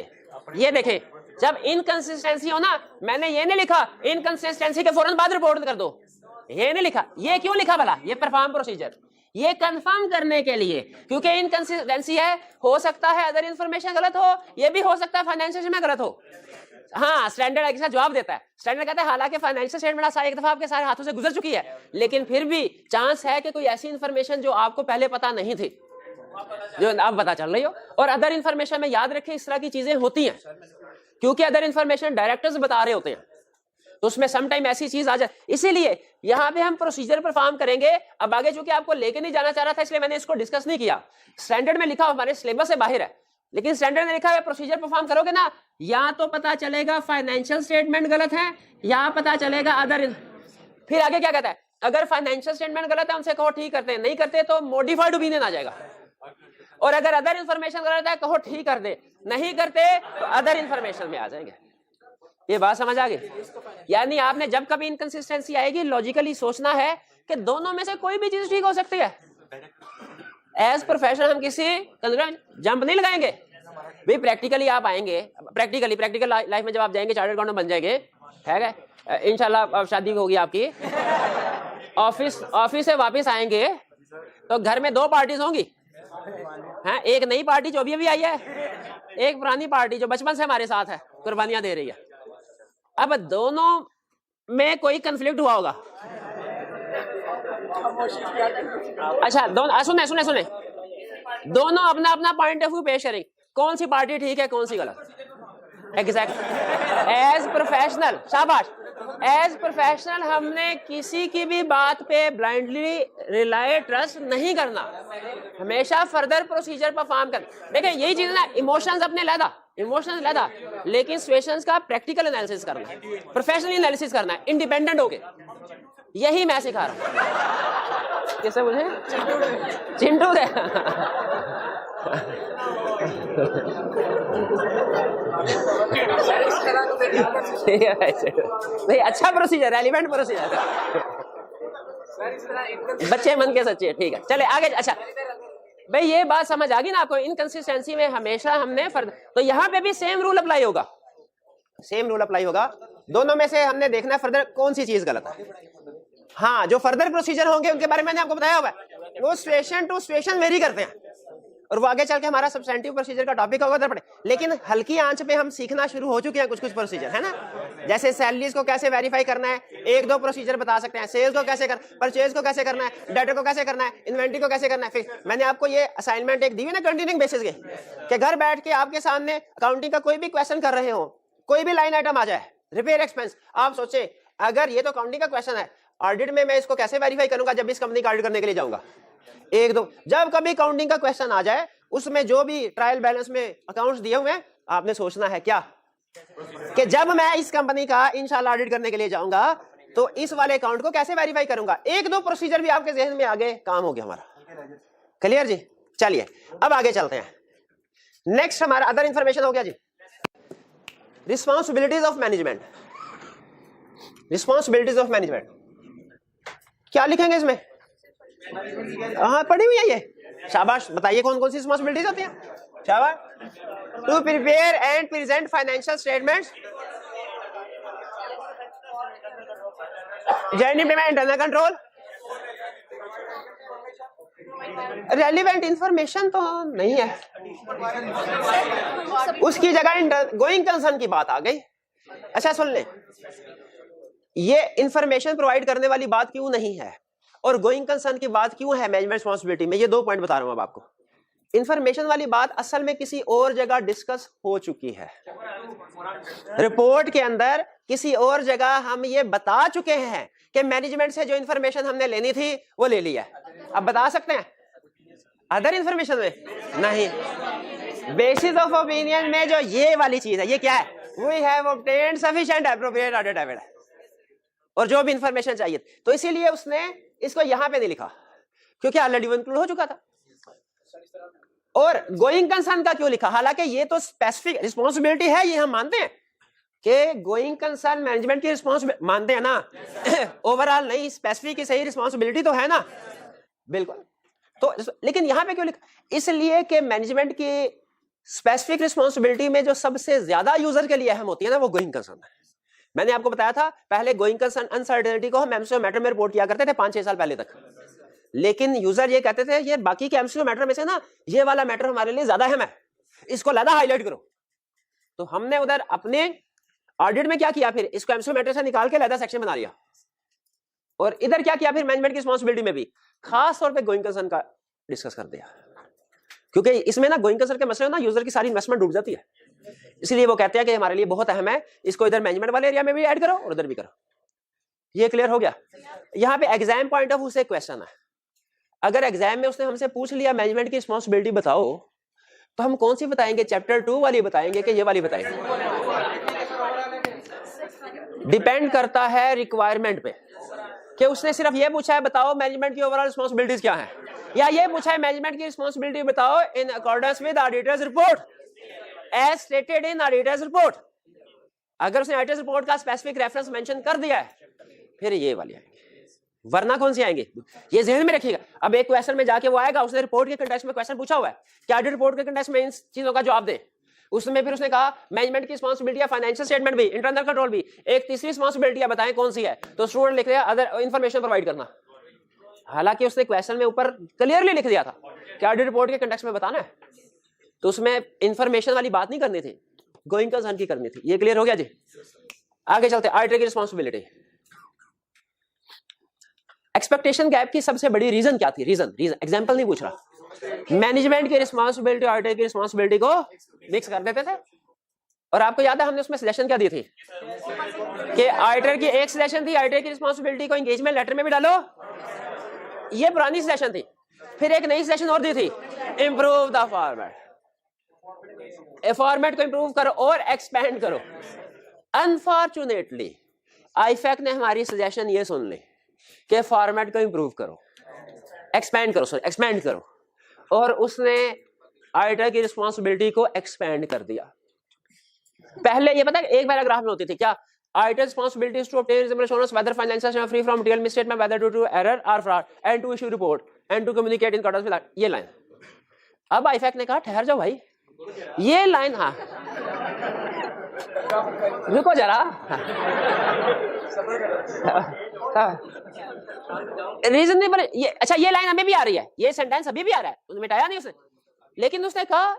ये देखें, जब इनकंसिस्टेंसी हो ना, मैंने ये नहीं लिखा इनकंसिस्टेंसी के फौरन बाद रिपोर्ट कर दो, ये नहीं लिखा। ये क्यों लिखा भला? ये परफॉर्म प्रोसीजर, ये कंफर्म करने के लिए, क्योंकि इनकंसिस्टेंसी है, हो सकता है अदर इंफॉर्मेशन गलत हो, ये भी हो सकता है फाइनेंशियल में गलत हो। हाँ, स्टैंडर्ड एक जवाब देता है। स्टैंडर्ड कहता है हालांकि फाइनेंशियल स्टेटमेंट एक दफा आपके सारे हाथों से गुजर चुकी है, लेकिन फिर भी चांस है कि कोई ऐसी इंफॉर्मेशन जो आपको पहले पता नहीं थी, जो अब पता चल रही हो। और अदर इंफॉर्मेशन में याद रखें, इस तरह की चीजें होती हैं, क्योंकि अदर इंफॉर्मेशन डायरेक्टर्स बता रहे होते हैं, तो उसमें सम टाइम ऐसी चीज आ जाए। इसीलिए यहाँ पे हम प्रोसीजर परफॉर्म करेंगे। अब आगे चूंकि आपको लेके नहीं जाना चाह रहा था, इसलिए मैंने इसको डिस्कस नहीं किया। स्टैंडर्ड में लिखा हमारे सिलेबस से बाहर है, लेकिन स्टैंडर्ड में लिखा है प्रोसीजर परफॉर्म करोगे ना, या तो पता चलेगा फाइनेंशियल स्टेटमेंट गलत है, या पता चलेगा अदर। फिर आगे क्या कहता है, अगर फाइनेंशियल स्टेटमेंट गलत है उनसे कहो ठीक करते हैं, नहीं करते तो मॉडिफाइड ओपिनियन आ जाएगा। और अगर अदर इंफॉर्मेशन गलत है कहो ठीक कर दे, नहीं करते तो अदर इंफॉर्मेशन में आ जाएंगे। ये बात समझ आ गई? यानी आपने जब कभी इनकंसिस्टेंसी आएगी, लॉजिकली सोचना है कि दोनों में से कोई भी चीज ठीक हो सकती है। एज प्रोफेशनल हम किसी जंप नहीं लगाएंगे भाई। प्रैक्टिकली आप आएंगे, प्रैक्टिकल लाइफ में जब आप जाएंगे चार्टर्ड अकाउंटेंट बन जाएंगे, है इंशाल्लाह, शादी होगी आपकी, ऑफिस से वापस आएंगे तो घर में दो पार्टीज होंगी। हैं, एक नई पार्टी जो अभी आई है, एक पुरानी पार्टी जो बचपन से हमारे साथ है, कुर्बानियां दे रही है। अब दोनों में कोई कंफ्लिक्ट हुआ होगा। अच्छा, दोनों सुने दोनों अपना अपना पॉइंट ऑफ व्यू पेश करेंगे, कौन सी पार्टी ठीक है कौन सी गलत। एग्जैक्ट एज प्रोफेशनल, शाबाश, एज प्रोफेशनल हमने किसी की भी बात पे ब्लाइंडली रिलाय ट्रस्ट नहीं करना, हमेशा फर्दर प्रोसीजर परफॉर्म करना। देखिए यही चीज ना, इमोशंस अपने लैदा, लेकिन सिचुएशंस का प्रैक्टिकल एनालिसिस करना है, प्रोफेशनल एनालिसिस करना है, इंडिपेंडेंट होके। यही मैं सिखा रहा हूं। किसे मुझे चिंटू के भाई अच्छा प्रोसीजर, रेलिवेंट प्रोसीजर, बच्चे मन के सच्चे। ठीक है, चले आगे। अच्छा भाई ये बात समझ आ गई ना आपको, इनकंसिस्टेंसी में हमेशा हमने तो यहाँ पे भी सेम रूल अप्लाई होगा, दोनों में से हमने देखना है फर्दर कौन सी चीज गलत है। हाँ, जो फर्दर प्रोसीजर होंगे उनके बारे में मैंने आपको बताया हुआ है, वो सिचुएशन टू सिचुएशन वेरी करते हैं, और वो आगे चल के हमारा सब्सटेंटिव प्रोसीजर का टॉपिक होगा पड़े। लेकिन हल्की आंच पे हम सीखना शुरू हो चुके हैं कुछ प्रोसीजर, है ना। जैसे सैलरीज को कैसे वेरीफाई करना है, एक दो प्रोसीजर बता सकते हैं। सेल्स को कैसे परचेज को कैसे करना है, डेटर को कैसे करना है, इन्वेंटरी को कैसे करना है। फिर मैंने आपको ये असाइनमेंट एक दी हुई ना कंटिन्यूइंग बेसिस के, कि घर बैठ के आपके सामने अकाउंटिंग का कोई भी क्वेश्चन कर रहे हो, कोई भी लाइन आइटम आ जाए, रिपेयर एक्सपेंस, आप सोचे अगर ये तो अकाउंटिंग का क्वेश्चन है, ऑडिट में मैं इसको कैसे वेरीफाई करूंगा जब इस कंपनी का ऑडिट करने के लिए जाऊंगा। एक दो जब कभी अकाउंटिंग का क्वेश्चन आ जाए, उसमें जो भी ट्रायल बैलेंस में अकाउंट्स दिए हुए हैं, आपने सोचना है क्या कि जब मैं इस कंपनी का इंशाल्लाह ऑडिट करने के लिए जाऊंगा तो इस वाले अकाउंट को कैसे वेरीफाई करूंगा। एक दो प्रोसीजर भी आपके जहन में आगे काम हो गया हमारा। क्लियर जी? चलिए अब आगे चलते हैं। नेक्स्ट हमारा अदर इंफॉर्मेशन हो गया जी, responsibilities of management. Responsibilities of management क्या लिखेंगे इसमें? हाँ पढ़ी हुई है ये, शाबाश। बताइए कौन कौन सी रिस्पॉन्सिबिलिटीज होती हैं? शाबाश। To prepare and present financial statements, journey payment, internal control. Relevant information तो नहीं है, उसकी जगह गोइंग कंसर्न की बात आ गई। अच्छा सुन ले, ये इंफॉर्मेशन प्रोवाइड करने वाली बात क्यों नहीं है और गोइंग कंसर्न की बात क्यों है मैनेजमेंट रिस्पांसिबिलिटी में? ये दो पॉइंट बता रहा हूं अब आपको। इंफॉर्मेशन वाली बात असल में किसी और जगह डिस्कस हो चुकी है, रिपोर्ट के अंदर किसी और जगह हम ये बता चुके हैं कि मैनेजमेंट से जो इंफॉर्मेशन हमने लेनी थी वो ले लिया। अब बता सकते हैं अदर इंफॉर्मेशन में नहीं। बेसिस ऑफ ओपिनियन में जो ये वाली चीज है, ये क्या है? We have obtained sufficient appropriate audit evidence, और जो भी इंफॉर्मेशन चाहिए। तो इसीलिए उसने इसको यहां पे नहीं लिखा क्योंकि ऑलरेडी वो इंक्लूड हो चुका था। और गोइंग कंसर्न का क्यों लिखा? हालांकि ये तो स्पेसिफिक रिस्पांसिबिलिटी है, ये हम मानते हैं, कि गोइंग कंसर्न मैनेजमेंट की रिस्पॉन्सिबिलिटी मानते हैं ना ओवरऑल नहीं, स्पेसिफिक की सही रिस्पॉन्सिबिलिटी तो है ना, बिल्कुल। तो लेकिन यहां पे क्यों लिखा? इसलिए कि मैनेजमेंट की स्पेसिफिक रिस्पॉन्सिबिलिटी में जो सबसे ज्यादा यूजर के लिए अहम होती है ना, वो गोइंग कंसर्न है। मैंने आपको बताया था पहले गोइंग कंसर्न अनसर्टेनिटी को हम एमसीक्यू मैटर में रिपोर्ट किया करते थे 5-6 साल पहले तक, लेकिन यूजर ये कहते थे ये बाकी के एमसीक्यू मैटर में से ना ये वाला मैटर हमारे लिए ज्यादा अहम है, इसको ज्यादा हाईलाइट करो। तो हमने उधर अपने ऑडिट में क्या किया, फिर इसको एमसीक्यू मैटर से निकाल के अलग सेक्शन बना लिया, और इधर क्या किया फिर मैनेजमेंट की रिस्पॉन्सिबिलिटी में भी खास तौर पे गोइंग कंसर्न का डिस्कस कर दिया, क्योंकि इसमें ना गोइंग कंसर्न के मसले ना यूजर की सारी इन्वेस्टमेंट डूब जाती है। इसलिए वो कहते हैं कि हमारे लिए बहुत अहम है, इसको इधर मैनेजमेंट वाले एरिया में भी ऐड करो और उधर भी करो। ये क्लियर हो गया? यहाँ पे एग्जाम पॉइंट ऑफ व्यू से क्वेश्चन है, अगर एग्जाम में उसने हमसे पूछ लिया मैनेजमेंट की रिस्पॉन्सिबिलिटी बताओ, तो हम कौन सी बताएंगे? चैप्टर 2 वाली बताएंगे कि ये वाली बताएंगे? डिपेंड करता है रिक्वायरमेंट पे, कि उसने सिर्फ ये पूछा है बताओ मैनेजमेंट की ओवरऑल रिस्पॉन्सिबिलिटीज क्या है, या ये पूछा है मैनेजमेंट की रिस्पॉन्सिबिलिटी बताओ in accordance with auditor's report as stated in auditor's report. अगर उसने ऑडिटर्स रिपोर्ट का स्पेसिफिक रेफरेंस मेंशन कर दिया है फिर ये वाली आएंगे, वरना कौन सी आएंगे? ये ध्यान में रखिएगा। अब एक क्वेश्चन में जाके वो आएगा, उसने रिपोर्ट के कंटेक्स्ट में क्वेश्चन पूछा हुआ है कि ऑडिट रिपोर्ट के कंटेक्स्ट में इन चीजों का जवाब दे, उसमें फिर उसने कहा मैनेजमेंट की रिस्पॉन्सिबिलिटी है फाइनेंशियल स्टेटमेंट भी, इंटरनल कंट्रोल भी, एक तीसरी रिस्पॉन्सिबिलिटी है बताएं कौन सी है, तो स्टूडेंट लिख रहे हैं अदर इंफॉर्मेशन प्रोवाइड करना। हालांकि उसने क्वेश्चन में ऊपर क्लियरली लिख दिया था कि ऑडिट रिपोर्ट के कंटेक्स्ट में बताना है, तो उसमें इंफॉर्मेशन वाली बात नहीं करनी थी, गोइंग कंसर्न की करनी थी। ये क्लियर हो गया जी? आगे चलते ऑडिटर की रिस्पॉन्सिबिलिटी। एक्सपेक्टेशन गैप की सबसे बड़ी रीजन क्या थी? रीजन एग्जांपल नहीं पूछ रहा, मैनेजमेंट की रिस्पॉन्सिबिलिटी ऑडिटर की रिस्पॉन्सिबिलिटी को मिक्स कर देते थे। और आपको याद है हमने उसमें सजेशन क्या दी थी कि ऑडिटर की एक सजेशन थी ऑडिटर की रिस्पॉन्सिबिलिटी को एंगेजमेंट लेटर में भी डालो, ये पुरानी सजेशन थी। फिर एक नई सजेशन और दी थी, इंप्रूव द फॉर्मेट, फॉर्मेट को इंप्रूव करो और एक्सपेंड करो। अनफॉर्चुनेटली आईफैक ने हमारी सजेशन ये सुन ली कि फॉर्मेट को इंप्रूव करो, एक्सपेंड करो, और उसने ऑडिटर की रिस्पॉन्सिबिलिटी को एक्सपेंड कर दिया। पहले ये पता है एक पैराग्राफ में होती थी क्या, auditor responsibility to obtain reasonable assurance whether financial statement free from material misstatement whether due to error और fraud and to issue report and to communicate in accordance with ये लाइन। अब आईफैक ने कहा ठहर जाओ भाई, ये लाइन हाँ रुको जरा रीजनेबल, ये अच्छा ये लाइन हमें भी आ रही है, ये सेंटेंस अभी भी आ रहा है, उसने मिटाया नहीं उसने, लेकिन उसने कहा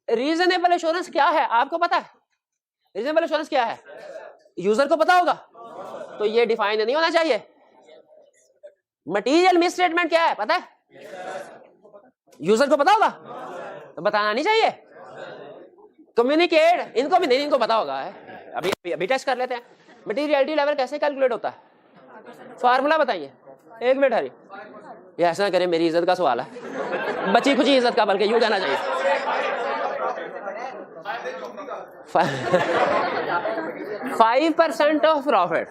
रीजनेबल एश्योरेंस क्या है आपको पता है? रीजनेबल एश्योरेंस क्या है यूजर को पता होगा, तो ये डिफाइन नहीं होना चाहिए। मटीरियल मिसस्टेटमेंट क्या है पता है? यूजर को पता होगा तो बताना नहीं चाहिए। कम्युनिकेट इनको भी नहीं, इनको पता होगा है। अभी टेस्ट कर लेते हैं मटीरियलिटी लेवल कैसे कैलकुलेट होता है, फार्मूला बताइए। 1 मिनट हरी, ये ऐसा करे मेरी इज्जत का सवाल है, बची खुची इज्जत का, बल्कि यूं कहना चाहिए 5% ऑफ प्रॉफिट,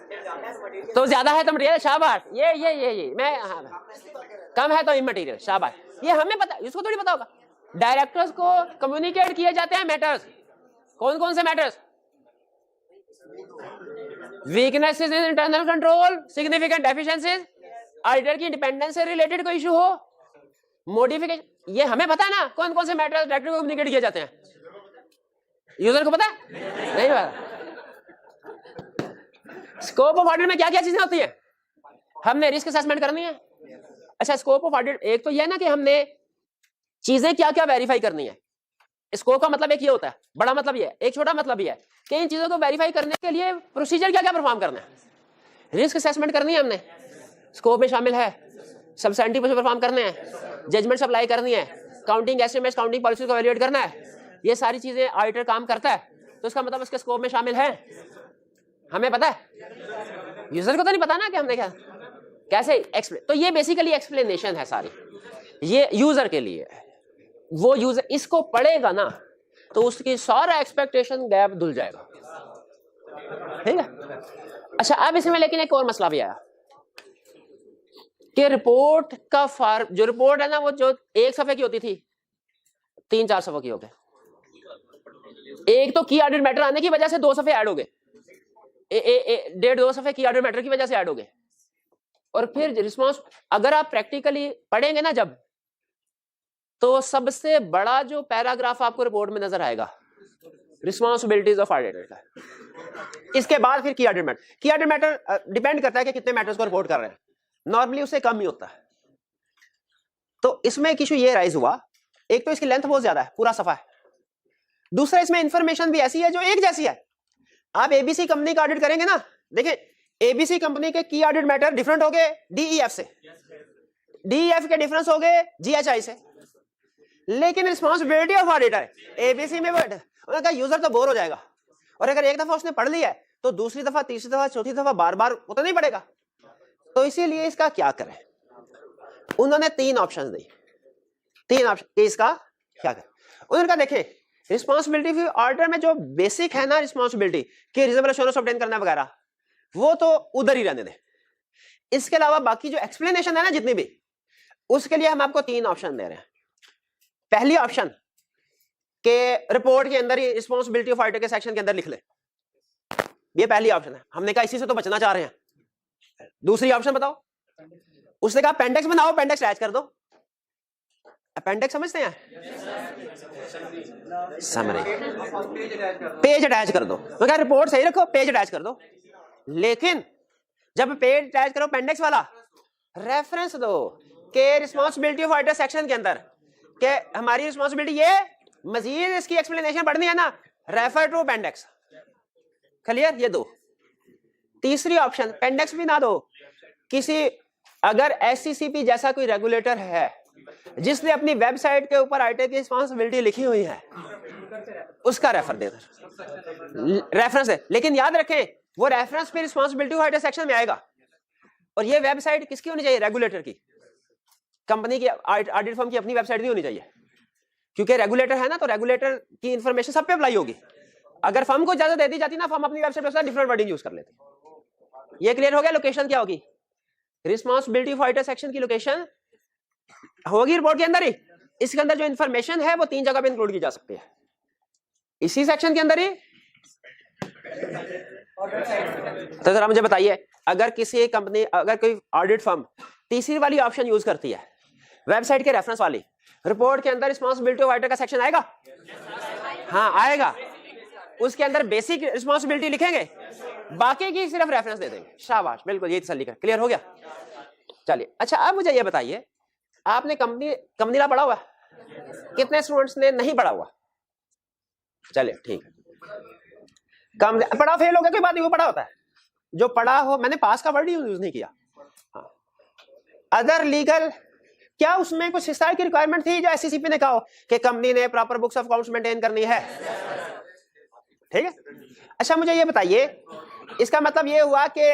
तो ज्यादा है तो मटेरियल शाबाश, ये मैं हाँ, कम है तो इमटेरियल शाबाश, ये हमें पता, इसको थोड़ी पता होगा। डायरेक्टर्स को कम्युनिकेट किए जाते हैं मैटर्स, कौन कौन से matters? Weaknesses in internal control, significant deficiencies, auditor की इंडिपेंडेंस से रिलेटेड कोई इशू हो, मॉडिफिकेशन, ये हमें पता है ना कौन कौन से मैटर्स डायरेक्टर को कम्युनिकेट किए जाते हैं। यूजर को पता है? नहीं पता। स्कोप ऑफ ऑडिट में क्या क्या चीजें होती है? हमने रिस्क असेसमेंट करनी है। अच्छा स्कोप ऑफ ऑडिट एक तो यह ना कि हमने चीजें क्या क्या वेरीफाई करनी है। स्कोप का मतलब एक ये होता है, बड़ा मतलब ये है, एक छोटा मतलब ये है कि इन चीजों को वेरीफाई करने के लिए प्रोसीजर क्या क्या परफॉर्म करना है। रिस्क असेसमेंट करनी है हमने, स्कोप में शामिल है, सब्सटेंटिव प्रोसीजर परफॉर्म करने हैं, जजमेंट अप्लाई करनी है, काउंटिंग एस्टिमेट्स, काउंटिंग पॉलिसी को वैल्यूएट करना है, ये सारी चीजें ऑडिटर काम करता है, तो इसका मतलब उसके स्कोप में शामिल है। हमें पता है, यूजर को तो नहीं पता ना कि हमने क्या कैसे एक्सप्लेन, तो ये बेसिकली एक्सप्लेनेशन है सारी, ये यूजर के लिए। वो यूजर इसको पढ़ेगा ना तो उसकी सारा एक्सपेक्टेशन गैप धुल जाएगा, ठीक है। अच्छा अब इसमें लेकिन एक और मसला भी आया कि रिपोर्ट का जो रिपोर्ट है ना वो जो 1 सफ़े की होती थी 3-4 सफ़े की हो गए, एक तो की ऑडिट मैटर आने की वजह से 2 सफे ऐड हो गए, 1.5-2 सफे की ऑडिट मैटर की वजह से ऐड हो गए। और फिर रिस्पॉन्स अगर आप प्रैक्टिकली पढ़ेंगे ना जब, तो सबसे बड़ा जो पैराग्राफ आपको रिपोर्ट में नजर आएगा रिस्पॉन्सिबिलिटीज ऑफ ऑडिटर का। इसके बाद फिर की ऑडिट मैटर डिपेंड करता है कि कितने मैटर्स को रिपोर्ट कर रहे हैं, नॉर्मली उससे कम ही होता है। तो इसमें एक इशू ये राइज हुआ, एक तो इसकी लेंथ बहुत ज्यादा है, पूरा सफा है, दूसरा इसमें इंफॉर्मेशन भी ऐसी है जो एक जैसी है। आप एबीसी कंपनी का ऑडिट करेंगे ना, देखिए एबीसी कंपनी के की ऑडिट मैटर डिफरेंट हो गए डीईएफ से, डीईएफ के डिफरेंस हो गए जीएचआई से, लेकिन रिस्पॉन्सिबिलिटी ऑफ ऑडिटर एबीसी में उन्होंने कहा यूजर तो बोर हो जाएगा, और अगर एक दफा उसने पढ़ लिया है तो दूसरी दफा, तीसरी दफा, चौथी दफा बार बार उतना नहीं पड़ेगा। तो इसीलिए इसका क्या करें, उन्होंने 3 ऑप्शन दी, 3 ऑप्शन इसका क्या करें। उन्होंने कहा देखिए रिस्पॉन्सिबिलिटी ऑडिटर में जो बेसिक है ना रिस्पॉन्सिबिलिटी कि रीजनेबल एश्योरेंस ऑब्टेन करना वगैरह, वो तो उधर ही रहने दें। इसके अलावा बाकी जो एक्सप्लेनेशन है ना जितनी भी, उसके लिए हम आपको 3 ऑप्शन दे रहे हैं। पहली ऑप्शन के रिपोर्ट के अंदर ही रिस्पॉन्सिबिलिटी ऑफ ऑडिटर के सेक्शन के अंदर लिख ले, ये पहली ऑप्शन है। हमने कहा इसी से तो बचना चाह रहे हैं। दूसरी ऑप्शन बताओ, उसने कहा अपेंडिक्स बनाओ, अपेंडिक्स अटैच कर दो। अपेंडिक्स समझते हैं, समरी पेज अटैच कर दो, तो क्या रिपोर्ट सही रखो, पेज अटैच कर दो, लेकिन जब पेज अटैच करो अपेंडिक्स वाला रेफरेंस दो के रिस्पॉन्सिबिलिटी ऑफ ऑडिटर सेक्शन के अंदर के हमारी रिस्पॉन्सिबिलिटी ये, मजीद इसकी एक्सप्लेनेशन पढ़नी है ना, रेफर टू अपेंडिक्स। क्लियर, ये दो। तीसरी ऑप्शन अपेंडिक्स भी ना दो, किसी अगर एससीसीपी जैसा कोई रेगुलेटर है जिसने अपनी वेबसाइट के ऊपर ऑडिटर की रिस्पॉन्सिबिलिटी लिखी हुई है, उसका रेफर दे दो, रेफरेंस है। लेकिन याद रखें वो रेफरेंस फिर रिस्पॉन्सिबिलिटी ऑफ ऑडिटर सेक्शन में आएगा, और ये वेबसाइट किसकी होनी चाहिए, रेगुलेटर की, कंपनी की, ऑडिट फर्म की अपनी वेबसाइट भी होनी चाहिए, क्योंकि रेगुलेटर है ना, तो रेगुलेटर की इंफॉर्मेशन सब पे अप्लाई होगी। अगर फर्म को इजाजत दे दी जाती ना, फर्म अपनी वेबसाइट पर डिफरेंट वर्डिंग यूज कर लेती। ये क्लियर हो गया। लोकेशन क्या होगी, रिस्पॉन्सिबिलिटी ऑफ ऑडिटर सेक्शन की लोकेशन होगी रिपोर्ट के अंदर ही। इसके अंदर जो इंफॉर्मेशन है वो 3 जगह पे इंक्लूड की जा सकती है, इसी सेक्शन के अंदर ही। तो जरा मुझे बताइए, अगर किसी कंपनी, अगर कोई ऑडिट फर्म तीसरी वाली ऑप्शन यूज करती है, वेबसाइट के रेफरेंस वाली, रिपोर्ट के अंदर रिस्पॉन्सिबिलिटी ऑफ ऑडिटर का सेक्शन आएगा? हाँ आएगा। उसके अंदर बेसिक रिस्पॉन्सिबिलिटी लिखेंगे, बाकी की सिर्फ रेफरेंस दे देंगे। शाबाश, बिल्कुल, ये तसल्ली कर, क्लियर हो गया। चलिए, अच्छा अब मुझे ये बताइए, आपने कंपनी ला पढ़ा हुआ, कितने स्टूडेंट्स ने नहीं पढ़ा हुआ? चलिए ठीक है, कम पढ़ा फेल हो गया कोई बात नहीं, वो पढ़ा होता है। जो पढ़ा हो, मैंने पास का वर्ड ही यूज नहीं किया। हाँ, अदर लीगल, क्या उसमें कुछ हिस्सा की रिक्वायरमेंट थी जो एससीसीपी ने कहा कि कंपनी ने proper books of accounts maintain करनी है? ठीक है। अच्छा मुझे ये बताइए, इसका मतलब ये हुआ कि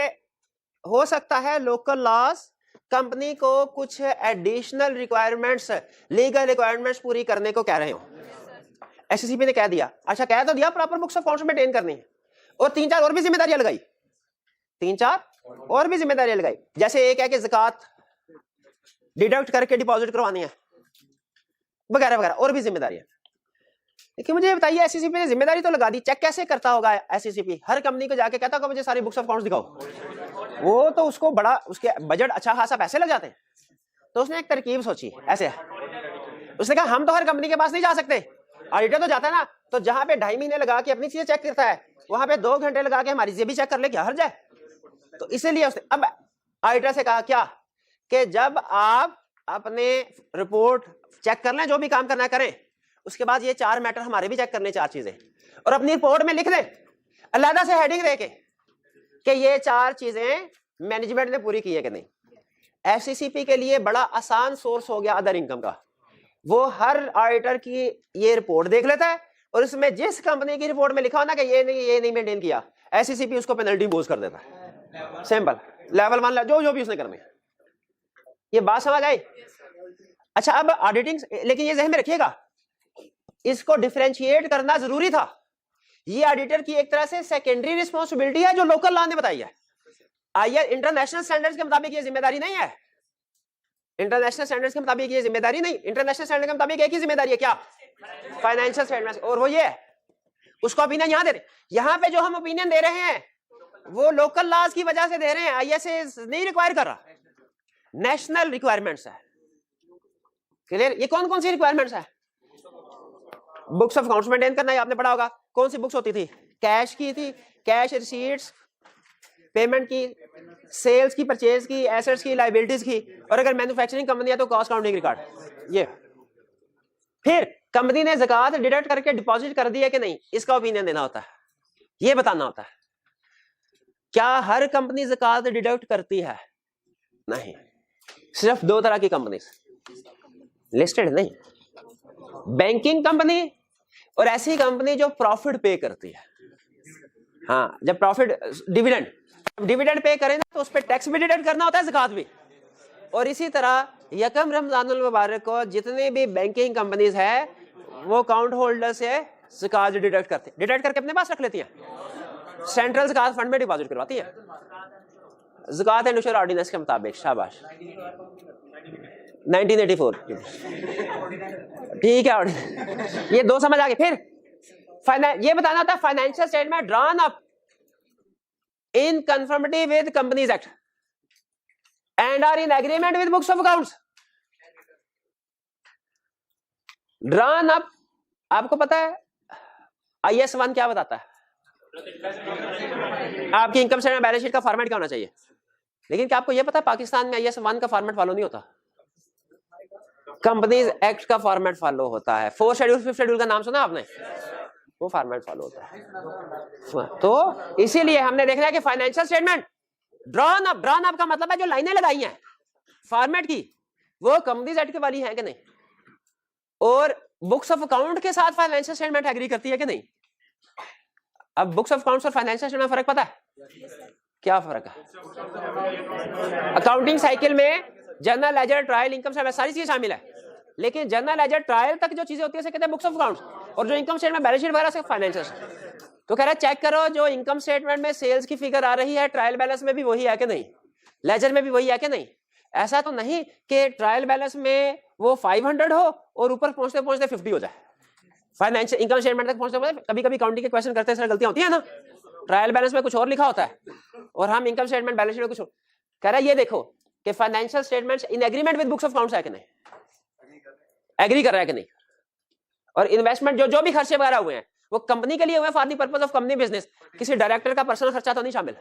हो सकता है लोकल लॉज कंपनी को कुछ एडिशनल रिक्वायरमेंट्स, लीगल रिक्वायरमेंट्स पूरी करने को कह रहे हो। एससीसीपी ने कह दिया, अच्छा कह तो दिया proper books of accounts maintain करनी है, और 3-4 और भी जिम्मेदारियां लगाई, 3-4 और भी जिम्मेदारियां लगाई। जैसे एक है कि ज़कात डिडक्ट करके डिपॉजिट करवानी है, वगैरह वगैरह, और भी जिम्मेदारियां। लेकिन मुझे बताइए, एससीसीपी ने जिम्मेदारी तो लगा दी, चेक कैसे करता होगा एससीसीपी? हर कंपनी को जाके कहता होगा मुझे सारी बुक्स ऑफ अकाउंट्स दिखाओ, वो तो उसको बड़ा, उसके बजट अच्छा खासा पैसे लग जाते हैं। तो उसने एक तरकीब सोची, ऐसे उसने कहा हम तो हर कंपनी के पास नहीं जा सकते, ऑडिटर तो जाता है ना, तो जहां पे 2.5 महीने लगा के अपनी चीजें चेक करता है, वहां पे 2 घंटे लगा के हमारी चीजें भी चेक कर ले, क्या हर्ज है? तो इसीलिए उसने अब ऑडिटर से कहा क्या, कि जब आप अपने रिपोर्ट चेक कर लें, जो भी काम करना करें, उसके बाद ये 4 मैटर हमारे भी चेक करने, 4 चीजें, और अपनी रिपोर्ट में लिख दें अलग से हेडिंग देके कि ये 4 चीजें मैनेजमेंट ने पूरी की है कि नहीं। एफसीसीपी के लिए बड़ा आसान सोर्स हो गया अदर इनकम का, वो हर ऑडिटर की ये रिपोर्ट देख लेता है, और इसमें जिस कंपनी की रिपोर्ट में लिखा हो ना कि ये नहीं मेंटेन किया, एफसीसीपी उसको पेनल्टी इम्पोज कर देता है। सिंपल, लेवल 1 जो भी उसने करने। ये बात समझ आई? अच्छा अब ऑडिटिंग, लेकिन ये ज़हन में रखिएगा, इसको डिफरेंशिएट करना जरूरी था। ये ऑडिटर की एक तरह से सेकेंडरी रिस्पॉन्सिबिलिटी है जो लोकल लॉ ने बताई है। आईआर इंटरनेशनल स्टैंडर्ड्स के मुताबिक ये जिम्मेदारी नहीं है, इंटरनेशनल स्टैंडर्ड्स के मुताबिक ये जिम्मेदारी नहीं, इंटरनेशनल स्टैंडर्ड के मुताबिक एक ही जिम्मेदारी है, क्या? फाइनेंशियल स्टेटमेंट्स, और वो ये है उसका ओपिनियन यहाँ दे रहे हैं। यहाँ पे जो हम ओपिनियन दे रहे हैं वो लोकल लॉज की वजह से दे रहे हैं, आईएसए नहीं रिक्वायर कर रहा, नेशनल रिक्वायरमेंट्स है। क्लियर? ये कौन कौन सी रिक्वायरमेंट्स है? बुक्स ऑफ अकाउंट्स मेंटेन करना, आपने पढ़ा होगा। कौन सी बुक्स होती थी? कैश की थी, कैश रिसीट्स, पेमेंट की, सेल्स की, परचेज की, एसेट्स की, लायबिलिटीज की, और अगर मैन्युफैक्चरिंग कंपनी है तो कॉस्ट काउंटिंग रिकॉर्ड। ये फिर कंपनी ने ज़कात डिडक्ट करके डिपॉजिट कर दी है कि नहीं, इसका ओपिनियन देना होता है, ये बताना होता है। क्या हर कंपनी ज़कात डिडक्ट करती है? नहीं, सिर्फ दो तरह की कंपनी लिस्टेड नहीं, बैंकिंग कंपनी और ऐसी कंपनी जो प्रॉफिट पे करती है। हाँ, जब प्रॉफिट डिविडेंड पे करें तो उस पर टैक्स भी डिडक्ट करना होता है, ज़कात भी। और इसी तरह यकम रमजानुल मुबारक को जितने भी बैंकिंग कंपनीज है वो अकाउंट होल्डर से ज़कात डिडक्ट करके अपने पास रख लेती हैं, सेंट्रल ज़कात फंड में डिपॉजिट करवाती है ज़कात एंड उशूर ऑर्डिनेंस के मुताबिक। शाबाश, 1984 ठीक है। ये दो समझ आ गए। फिर ये बताना था financial statement drawn up in conformity with companies act and are in agreement with books of accounts. Drawn up, आपको पता है IAS 1 क्या बताता है? आपकी इनकम स्टेटमेंट बैलेंस शीट का फॉर्मेट क्या होना चाहिए। लेकिन क्या आपको यह पता है पाकिस्तान में IAS 1 का फॉर्मेट फॉलो नहीं होता, कंपनीज एक्ट का फॉर्मेट फॉलो होता है। 4 शेड्यूल 5 शेड्यूल का नाम सुना आपने? वो फॉर्मेट फॉलो होता है। तो इसीलिए हमने देखना है कि फाइनेंशियल स्टेटमेंट ड्रॉन अप का मतलब है जो लाइनें लगाई हैं फॉर्मेट की वो कंपनीज एक्ट के वाली है कि नहीं, और बुक्स ऑफ अकाउंट के साथ फाइनेंशियल स्टेटमेंट एग्री करती है कि नहीं। अब बुक्स ऑफ अकाउंट्स और फाइनेंशियल स्टेटमेंट में फर्क पता है? क्या फर्क है? अकाउंटिंग साइकिल में journal ledger, trial, income statement सारी चीजें शामिल है, लेकिन जर्नल लेजर, ट्रायल तक जो चीजें होती है उसे कहते हैं बुक्स ऑफ अकाउंट्स, और जो इनकम स्टेटमेंट, बैलेंस शीट वगैरह से फाइनेंशियल। तो कह रहा है चेक करो जो इनकम स्टेटमेंट में सेल्स की फिगर आ रही है ट्रायल बैलेंस में भी वही है कि नहीं, लेजर में भी वही है कि नहीं। ऐसा तो नहीं कि ट्रायल बैलेंस में वो 500 हो और ऊपर पहुंचते पहुंचते 50 हो जाए। फाइनेंशियल इनकम स्टेटमेंट तक पहुंचते पहुंचते कभी कभी काउंटिंग के क्वेश्चन करते हैं, गलतियां होती है ना, ट्रायल बैलेंस में कुछ और लिखा होता है और हम इनकम स्टेटमेंट बैलेंस शीट में कुछ और। कह रहा है ये देखो कि financial statements in agreement with books of accounts है कि नहीं, एग्री कर रहा है कि नहीं, और इन्वेस्टमेंट जो भी खर्चे वगैरह हुए हैं वो कंपनी के लिए हुए for the purpose of company business, किसी डायरेक्टर का पर्सनल खर्चा तो नहीं शामिल।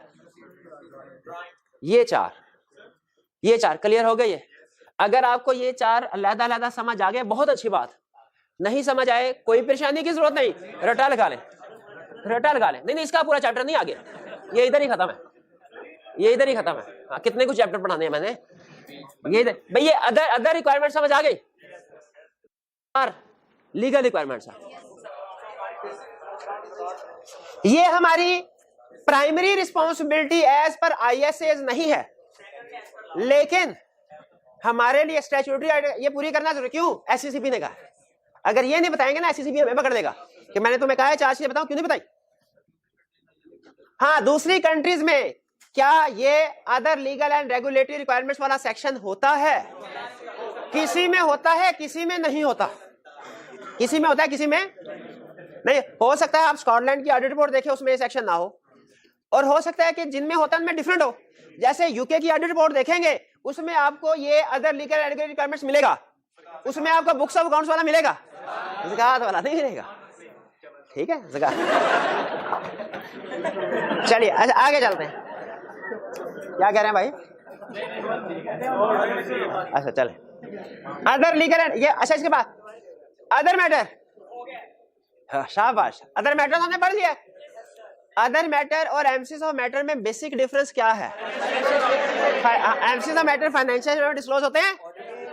ये चार क्लियर हो गई है। अगर आपको ये चार अलग-अलग समझ आ गए बहुत अच्छी बात, नहीं समझ आए कोई परेशानी की जरूरत नहीं, रटा लगा लें। नहीं इसका पूरा चैप्टर नहीं आगे, ये इधर ही खत्म है, हाँ, कितने कुछ चैप्टर पढ़ाने हैं मैंने, ये भाई ये अदर रिक्वायरमेंट समझ आ गई, लीगल रिक्वायरमेंट्स है। ये हमारी primary responsibility as per ISA नहीं है, लेकिन हमारे लिए स्टैट्यूटरी ये पूरी करना जरूरी। क्यों? SCCP ने कहा, अगर ये नहीं बताएंगे ना SCCP हमें पकड़ देगा कि मैंने तुम्हें कहा है 4 चीजें बताओ, क्यों नहीं बताई। हाँ, दूसरी कंट्रीज में क्या ये other legal and regulatory requirements वाला सेक्शन होता है? किसी में होता है, किसी में नहीं होता। किसी में होता है, किसी में नहीं। हो सकता है आप स्कॉटलैंड की ऑडिट रिपोर्ट देखें उसमें ये सेक्शन ना हो, और हो सकता है कि जिनमें होता है उनमें डिफरेंट हो। जैसे यूके की ऑडिट रिपोर्ट देखेंगे उसमें आपको ये other legal and regulatory requirements मिलेगा, उसमें आपको बुक्स ऑफ अकाउंट्स वाला मिलेगा, ज़कात वाला नहीं मिलेगा। ठीक है, ज़कात। चलिए अच्छा आगे चलते हैं, क्या कह रहे हैं भाई? अच्छा चले, अदर लीगल एंड ये, अच्छा इसके बाद अदर मैटर। हाँ, शाबाश, अदर मैटर हमने पढ़ लिया। अदर मैटर और एमसीज ऑफ मैटर में बेसिक डिफरेंस क्या है? एमसीज ऑफ मैटर फाइनेंशियल में डिस्क्लोज होते हैं,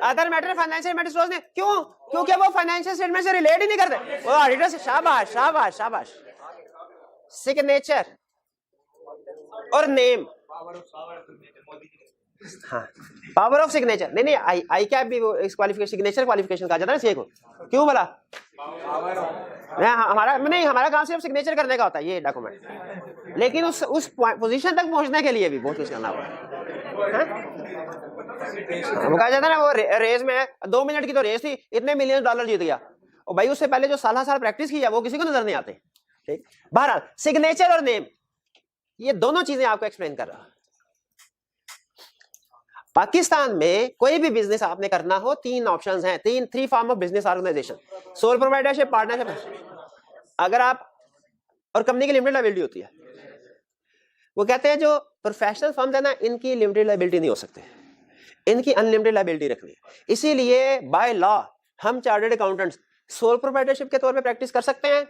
अदर मैटर फाइनेंशियल में डिस्क्लोज नहीं। क्यों? क्योंकि वो फाइनेंशियल स्टेटमेंट से रिलेट ही नहीं करते, वो ऑडिटर से। शाबाश शाबाश शाबाश। सिग्नेचर और नेम, हाँ, पावर ऑफ सिग्नेचर। नहीं आई कैप भी वो इस क्वालिफिकेशन, सिग्नेचर क्वालिफिकेशन कहा जाता है सीए को। क्यों बोला? हमारा काम सिर्फ सिग्नेचर करने का होता है ये डॉक्यूमेंट, लेकिन उस पोजीशन तक पहुंचने के लिए भी बहुत कुछ करना होगा। वो कहा जाता है ना, वो रेस में 2 मिनट की तो रेस थी, इतने $1 मिलियन जीत गया, और भाई उससे पहले जो साल प्रैक्टिस की है वो किसी को नजर नहीं आते। ठीक, बहरहाल सिग्नेचर और नेम ये दोनों चीजें आपको एक्सप्लेन कर रहा हूं। पाकिस्तान में कोई भी बिजनेस आपने करना हो, तीन ऑप्शंस हैं, three form of business organisation, sole proprietorship, partnership. अगर आप, और कंपनी की लिमिटेड लायबिलिटी होती है। वो कहते हैं जो प्रोफेशनल फर्म है ना, इनकी लिमिटेड लायबिलिटी नहीं हो सकती, इनकी अनलिमिटेड लायबिलिटी रखनी है। इसीलिए बाय लॉ हम चार्टर्ड अकाउंटेंट्स सोल प्रोप्राइटरशिप के तौर पे प्रैक्टिस कर सकते हैं,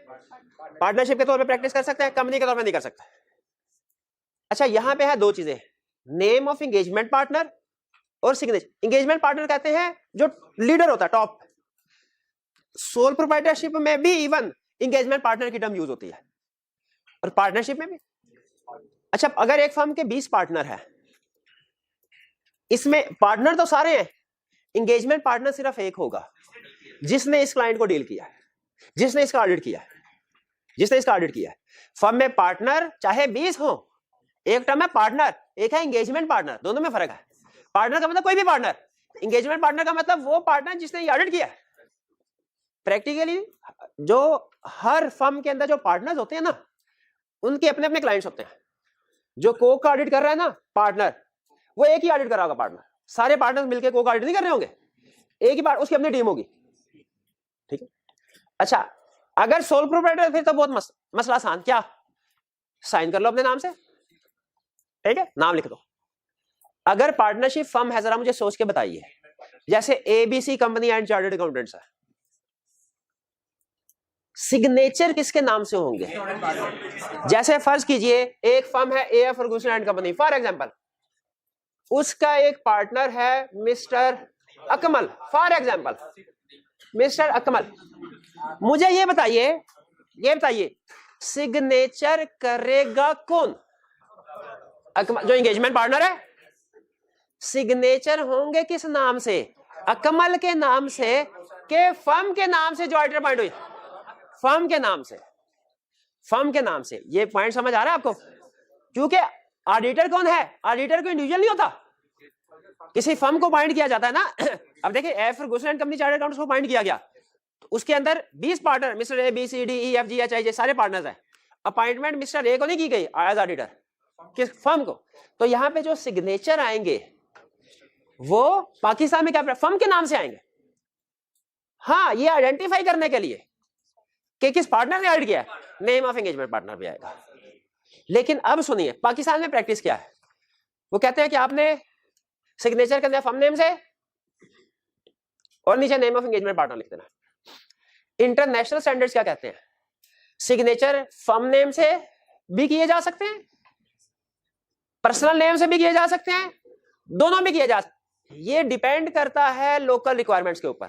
पार्टनरशिप के तौर पे प्रैक्टिस कर सकते हैं, कंपनी के तौर पे नहीं कर सकते। अच्छा, यहां पे है दो चीजें, नेम ऑफ एंगेजमेंट पार्टनर और सिग्नेचर। एंगेजमेंट पार्टनर कहते हैं जो लीडर होता है, टॉप। सोल प्रोप्राइटरशिप में भी इवन एंगेजमेंट पार्टनर की टर्म यूज होती है, और पार्टनरशिप में भी। अच्छा, अगर एक फर्म के 20 पार्टनर है, इसमें पार्टनर तो सारे हैं, एंगेजमेंट पार्टनर सिर्फ एक होगा जिसने इस क्लाइंट को डील किया है, जिसने इसका ऑडिट किया है, जिसने इसका ऑडिट किया है। फर्म में पार्टनर चाहे 20 हो, एक टर्म है पार्टनर, एक है एंगेजमेंट पार्टनर, दोनों में फर्क है। पार्टनर का मतलब कोई भी पार्टनर, एंगेजमेंट पार्टनर का मतलब वो पार्टनर जिसने ये ऑडिट किया है। प्रैक्टिकली जो हर फर्म के अंदर जो पार्टनर्स होते हैं ना, उनके अपने अपने क्लाइंट्स होते हैं। जो कोक का ऑडिट कर रहा है ना पार्टनर, वो एक ही ऑडिट कर रहा होगा पार्टनर, सारे पार्टनर्स मिलकर कोक ऑडिट नहीं कर रहे होंगे, एक ही पार्ट, उसकी अपनी टीम होगी, ठीक है। अच्छा, अगर सोल प्रोप्राइटर फिर तो बहुत मसला आसान, क्या साइन कर लो अपने नाम से, ठीक है, नाम लिख दो। अगर पार्टनरशिप फर्म है, जरा मुझे सोच के बताइए, जैसे ABC company and chartered accountants है, सिग्नेचर किसके नाम से होंगे? जैसे फर्ज कीजिए एक फर्म है A F Ferguson and company for example, उसका एक पार्टनर है mister Akmal, for example mister Akmal. मुझे ये बताइए सिग्नेचर करेगा कौन? अकमल जो एंगेजमेंट पार्टनर है। सिग्नेचर होंगे किस नाम से? अकमल के नाम से, के फर्म के नाम से जो ऑडिटर पॉइंट हुई, फर्म के नाम से, फर्म के नाम से। ये पॉइंट समझ आ रहा है आपको? क्योंकि ऑडिटर कौन है? ऑडिटर को इंडिविजुअल नहीं होता, किसी फर्म को पॉइंट किया जाता है ना। अब देखिए F Ferguson and company chartered accountants को पॉइंट किया गया, तो उसके अंदर 20 partner, mister A B C D E F G H I J सारे पार्टनर्स हैं। अपॉइंटमेंट मिस्टर ए को नहीं की गई एज ऑडिटर, किस फर्म को। तो यहां पे जो सिग्नेचर आएंगे वो पाकिस्तान में क्या फर्म के नाम से आएंगे। हाँ, ये आइडेंटिफाई करने के लिए कि किस पार्टनर ने ऑडिट किया, नेम ऑफ एंगेजमेंट पार्टनर भी आएगा। लेकिन अब सुनिए पाकिस्तान में प्रैक्टिस क्या है, वो कहते हैं कि आपने सिग्नेचर करना फर्म नेम से और नीचे नेम ऑफ एंगेजमेंट पार्टनर लिख देना। इंटरनेशनल स्टैंडर्ड्स क्या कहते हैं? सिग्नेचर फर्म नेम से भी किए जा सकते हैं, पर्सनल नेम से भी किए जा सकते हैं, दोनों भी किए जा सकते हैं। ये डिपेंड करता है लोकल रिक्वायरमेंट्स के ऊपर,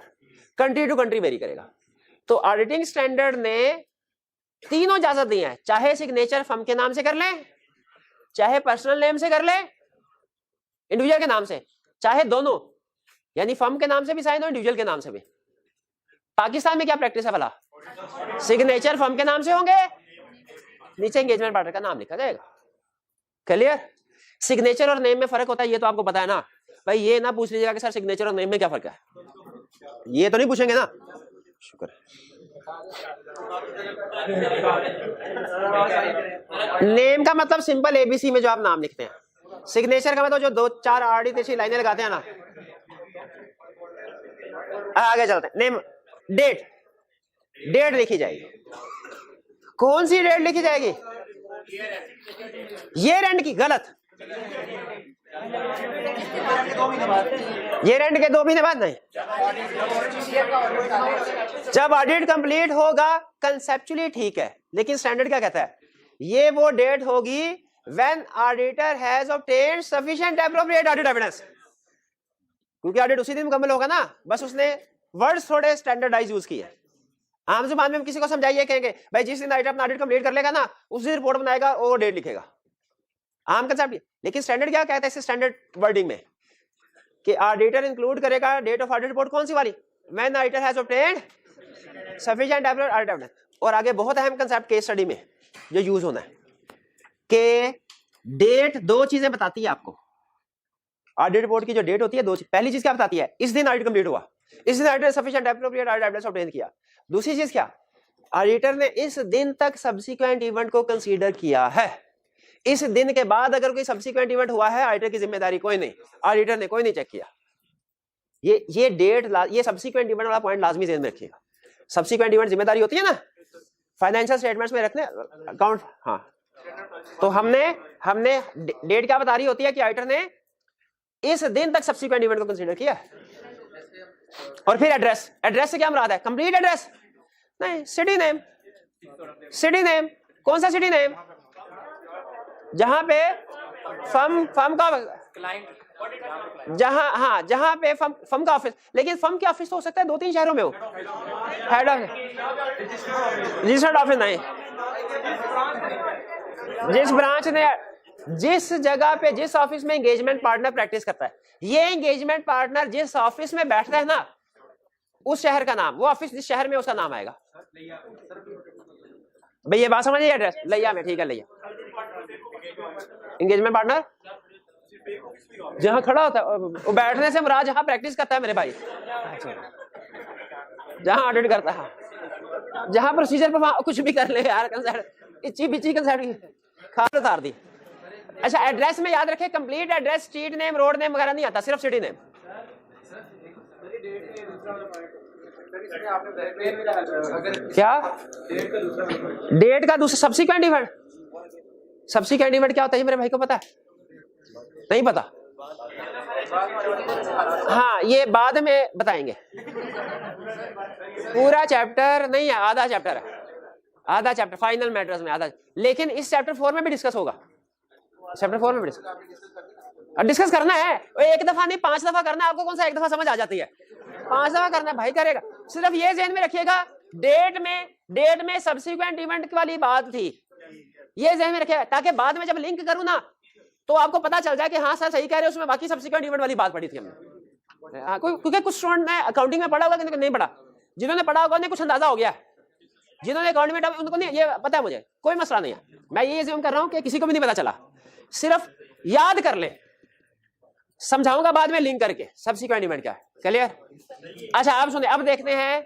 कंट्री टू कंट्री वेरी करेगा। तो ऑडिटिंग स्टैंडर्ड ने तीनों इजाजत दी है, चाहे सिग्नेचर फर्म के नाम से कर ले, चाहे पर्सनल नेम से कर ले इंडिविजुअल के नाम से, चाहे दोनों, यानी फर्म के नाम से भी साइन हो इंडिविजुअल के नाम से भी। पाकिस्तान में क्या प्रैक्टिस है भला? सिग्नेचर फर्म के नाम से होंगे, नीचे एंगेजमेंट पार्टनर का नाम लिखा जाएगा। क्लियर? सिग्नेचर और नेम में फर्क होता है, ये तो आपको पता है ना भाई। ये ना पूछ लीजिएगा कि सर सिग्नेचर और नेम में क्या फर्क है, ये तो नहीं पूछेंगे ना। शुक्र। नेम का मतलब सिंपल एबीसी में जो आप नाम लिखते हैं। सिग्नेचर का मतलब जो 2-4 आड़ी तिरछी लाइनें लगाते हैं ना। आगे चलते हैं। नेम, डेट लिखी जाएगी। कौन सी डेट लिखी जाएगी? ये रेंट की, गलत। ये रेंट के 2 महीने बाद नहीं, जब ऑडिट कंप्लीट होगा। कंसेप्चुअली ठीक है, लेकिन स्टैंडर्ड क्या कहता है? ये वो डेट होगी when auditor has obtained sufficient appropriate audit evidence. क्योंकि ऑडिट उसी दिन मुकम्मल होगा ना, बस उसने वर्ड्स थोड़े स्टैंडर्डाइज यूज किए। आम जुबान में हम किसी को समझाइए, कहेंगे भाई जिस दिन ऑडिटर अपना ऑडिट कंप्लीट कर लेगा ना, उसी दिन रिपोर्ट बनाएगा और वो डेट लिखेगा। आम कंसेप्ट। लेकिन स्टैंडर्ड क्या कहता है इस स्टैंडर्ड वर्डिंग में कि ऑडिटर इंक्लूड करेगा डेट ऑफ ऑडिट रिपोर्ट कौन सी वाली? When auditor has obtained sufficient appropriate audit evidence. और आगे बहुत अहम कंसेप्ट केस स्टडी में जो यूज होना है कि डेट 2 चीजें बताती है आपको। ऑडिट रिपोर्ट की जो डेट होती है 2 चीज। पहली चीज क्या बताती है? इस दिन ऑडिट कंप्लीट हुआ, इस दिन auditor sufficient appropriate audit evidence obtain किया। दूसरी चीज क्या? ऑडिटर ने इस दिन तक सब्सिक्वेंट इवेंट को कंसीडर किया है, इस दिन के बाद अगर कोई सब्सिक्वेंट इवेंट हुआ है ऑडिटर की जिम्मेदारी कोई नहीं, ऑडिटर ने कोई नहीं चेक किया। ये डेट, ये सब्सिक्वेंट इवेंट वाला पॉइंट लाजमी ध्यान में रखिएगा। सब्सिक्वेंट इवेंट जिम्मेदारी होती है ना फाइनेंशियल स्टेटमेंट्स में रखने अकाउंट। हाँ, तो हमने डेट क्या बता रही होती है कि ऑडिटर ने इस दिन तक सब्सिक्वेंट इवेंट को कंसीडर किया। और फिर एड्रेस, एड्रेस से क्या मुराद है? कंप्लीट एड्रेस नहीं, सिटी नेम। सिटी नेम कौन सा सिटी नेम? जहां पे फर्म का जहां पे फर्म का ऑफिस, लेकिन फर्म के ऑफिस तो हो सकता है 2-3 शहरों में हो। हेड ऑफिस, रजिस्टर्ड ऑफिस नहीं। जिस ब्रांच ने, जिस जगह पे, जिस ऑफिस में एंगेजमेंट पार्टनर प्रैक्टिस करता है, ये एंगेजमेंट पार्टनर जिस ऑफिस में बैठता है ना, उस शहर का नाम, वो ऑफिस जिस शहर में उसका नाम आएगा। भाई ये बात समझिए, एड्रेस लिया में, ठीक है लिया। एंगेजमेंट पार्टनर जहां खड़ा होता है, वो बैठने से मुराद जहां प्रैक्टिस करता है मेरे भाई, जहां ऑडिट करता है, जहां प्रोसीजर पर कुछ भी कर ले यार, कंसर्ट इच्ची बिच्ची कंसर्ट खास उतार दी। अच्छा, एड्रेस में याद रखें complete address, street name, road name वगैरह नहीं आता, सिर्फ सिटी नेम। क्या डेट का दूसरा सब्सिक्वेंट इवेंट? सब्सिक्वेंट इवेंट क्या होता है मेरे भाई को पता है? नहीं पता? हाँ, ये बाद में बताएंगे। पूरा चैप्टर नहीं है, आधा चैप्टर है, आधा चैप्टर फाइनल मैटर्स में आधा, लेकिन इस चैप्टर 4 में भी डिस्कस होगा। चैप्टर 4 में भी डिस्कस करना है, एक दफा नहीं 5 दफा करना है। आपको कौन सा एक दफा समझ आ जाती है? 5 दफा करना है भाई, करेगा। सिर्फ ये ध्यान में रखिएगा, डेट में सब्सिक्वेंट इवेंट वाली बात थी, ये ध्यान में रखिएगा, ताकि बाद में जब लिंक करूं ना तो आपको पता चल जाए कि हाँ सर सही कह रहे हो, उसमें बाकी सब्सिक्वेंट इवेंट वाली बात पढ़ी थी हमने। हाँ, क्योंकि कुछ स्टूडेंट ने अकाउंटिंग में पढ़ा होगा, किसी नहीं पढ़ा। जिन्होंने पढ़ा होगा उन्हें कुछ अंदाजा हो गया, जिन्होंने अकाउंटिंग में उनको नहीं ये पता है, मुझे कोई मसला नहीं है। मैं ये ज़ूम कर रहा हूँ कि किसी को भी नहीं पता चला, सिर्फ याद कर ले, समझाऊंगा बाद में लिंक करके सब्सिक्वेंट इवेंट क्या है। क्लियर? अच्छा, आप सुनिए, अब देखते हैं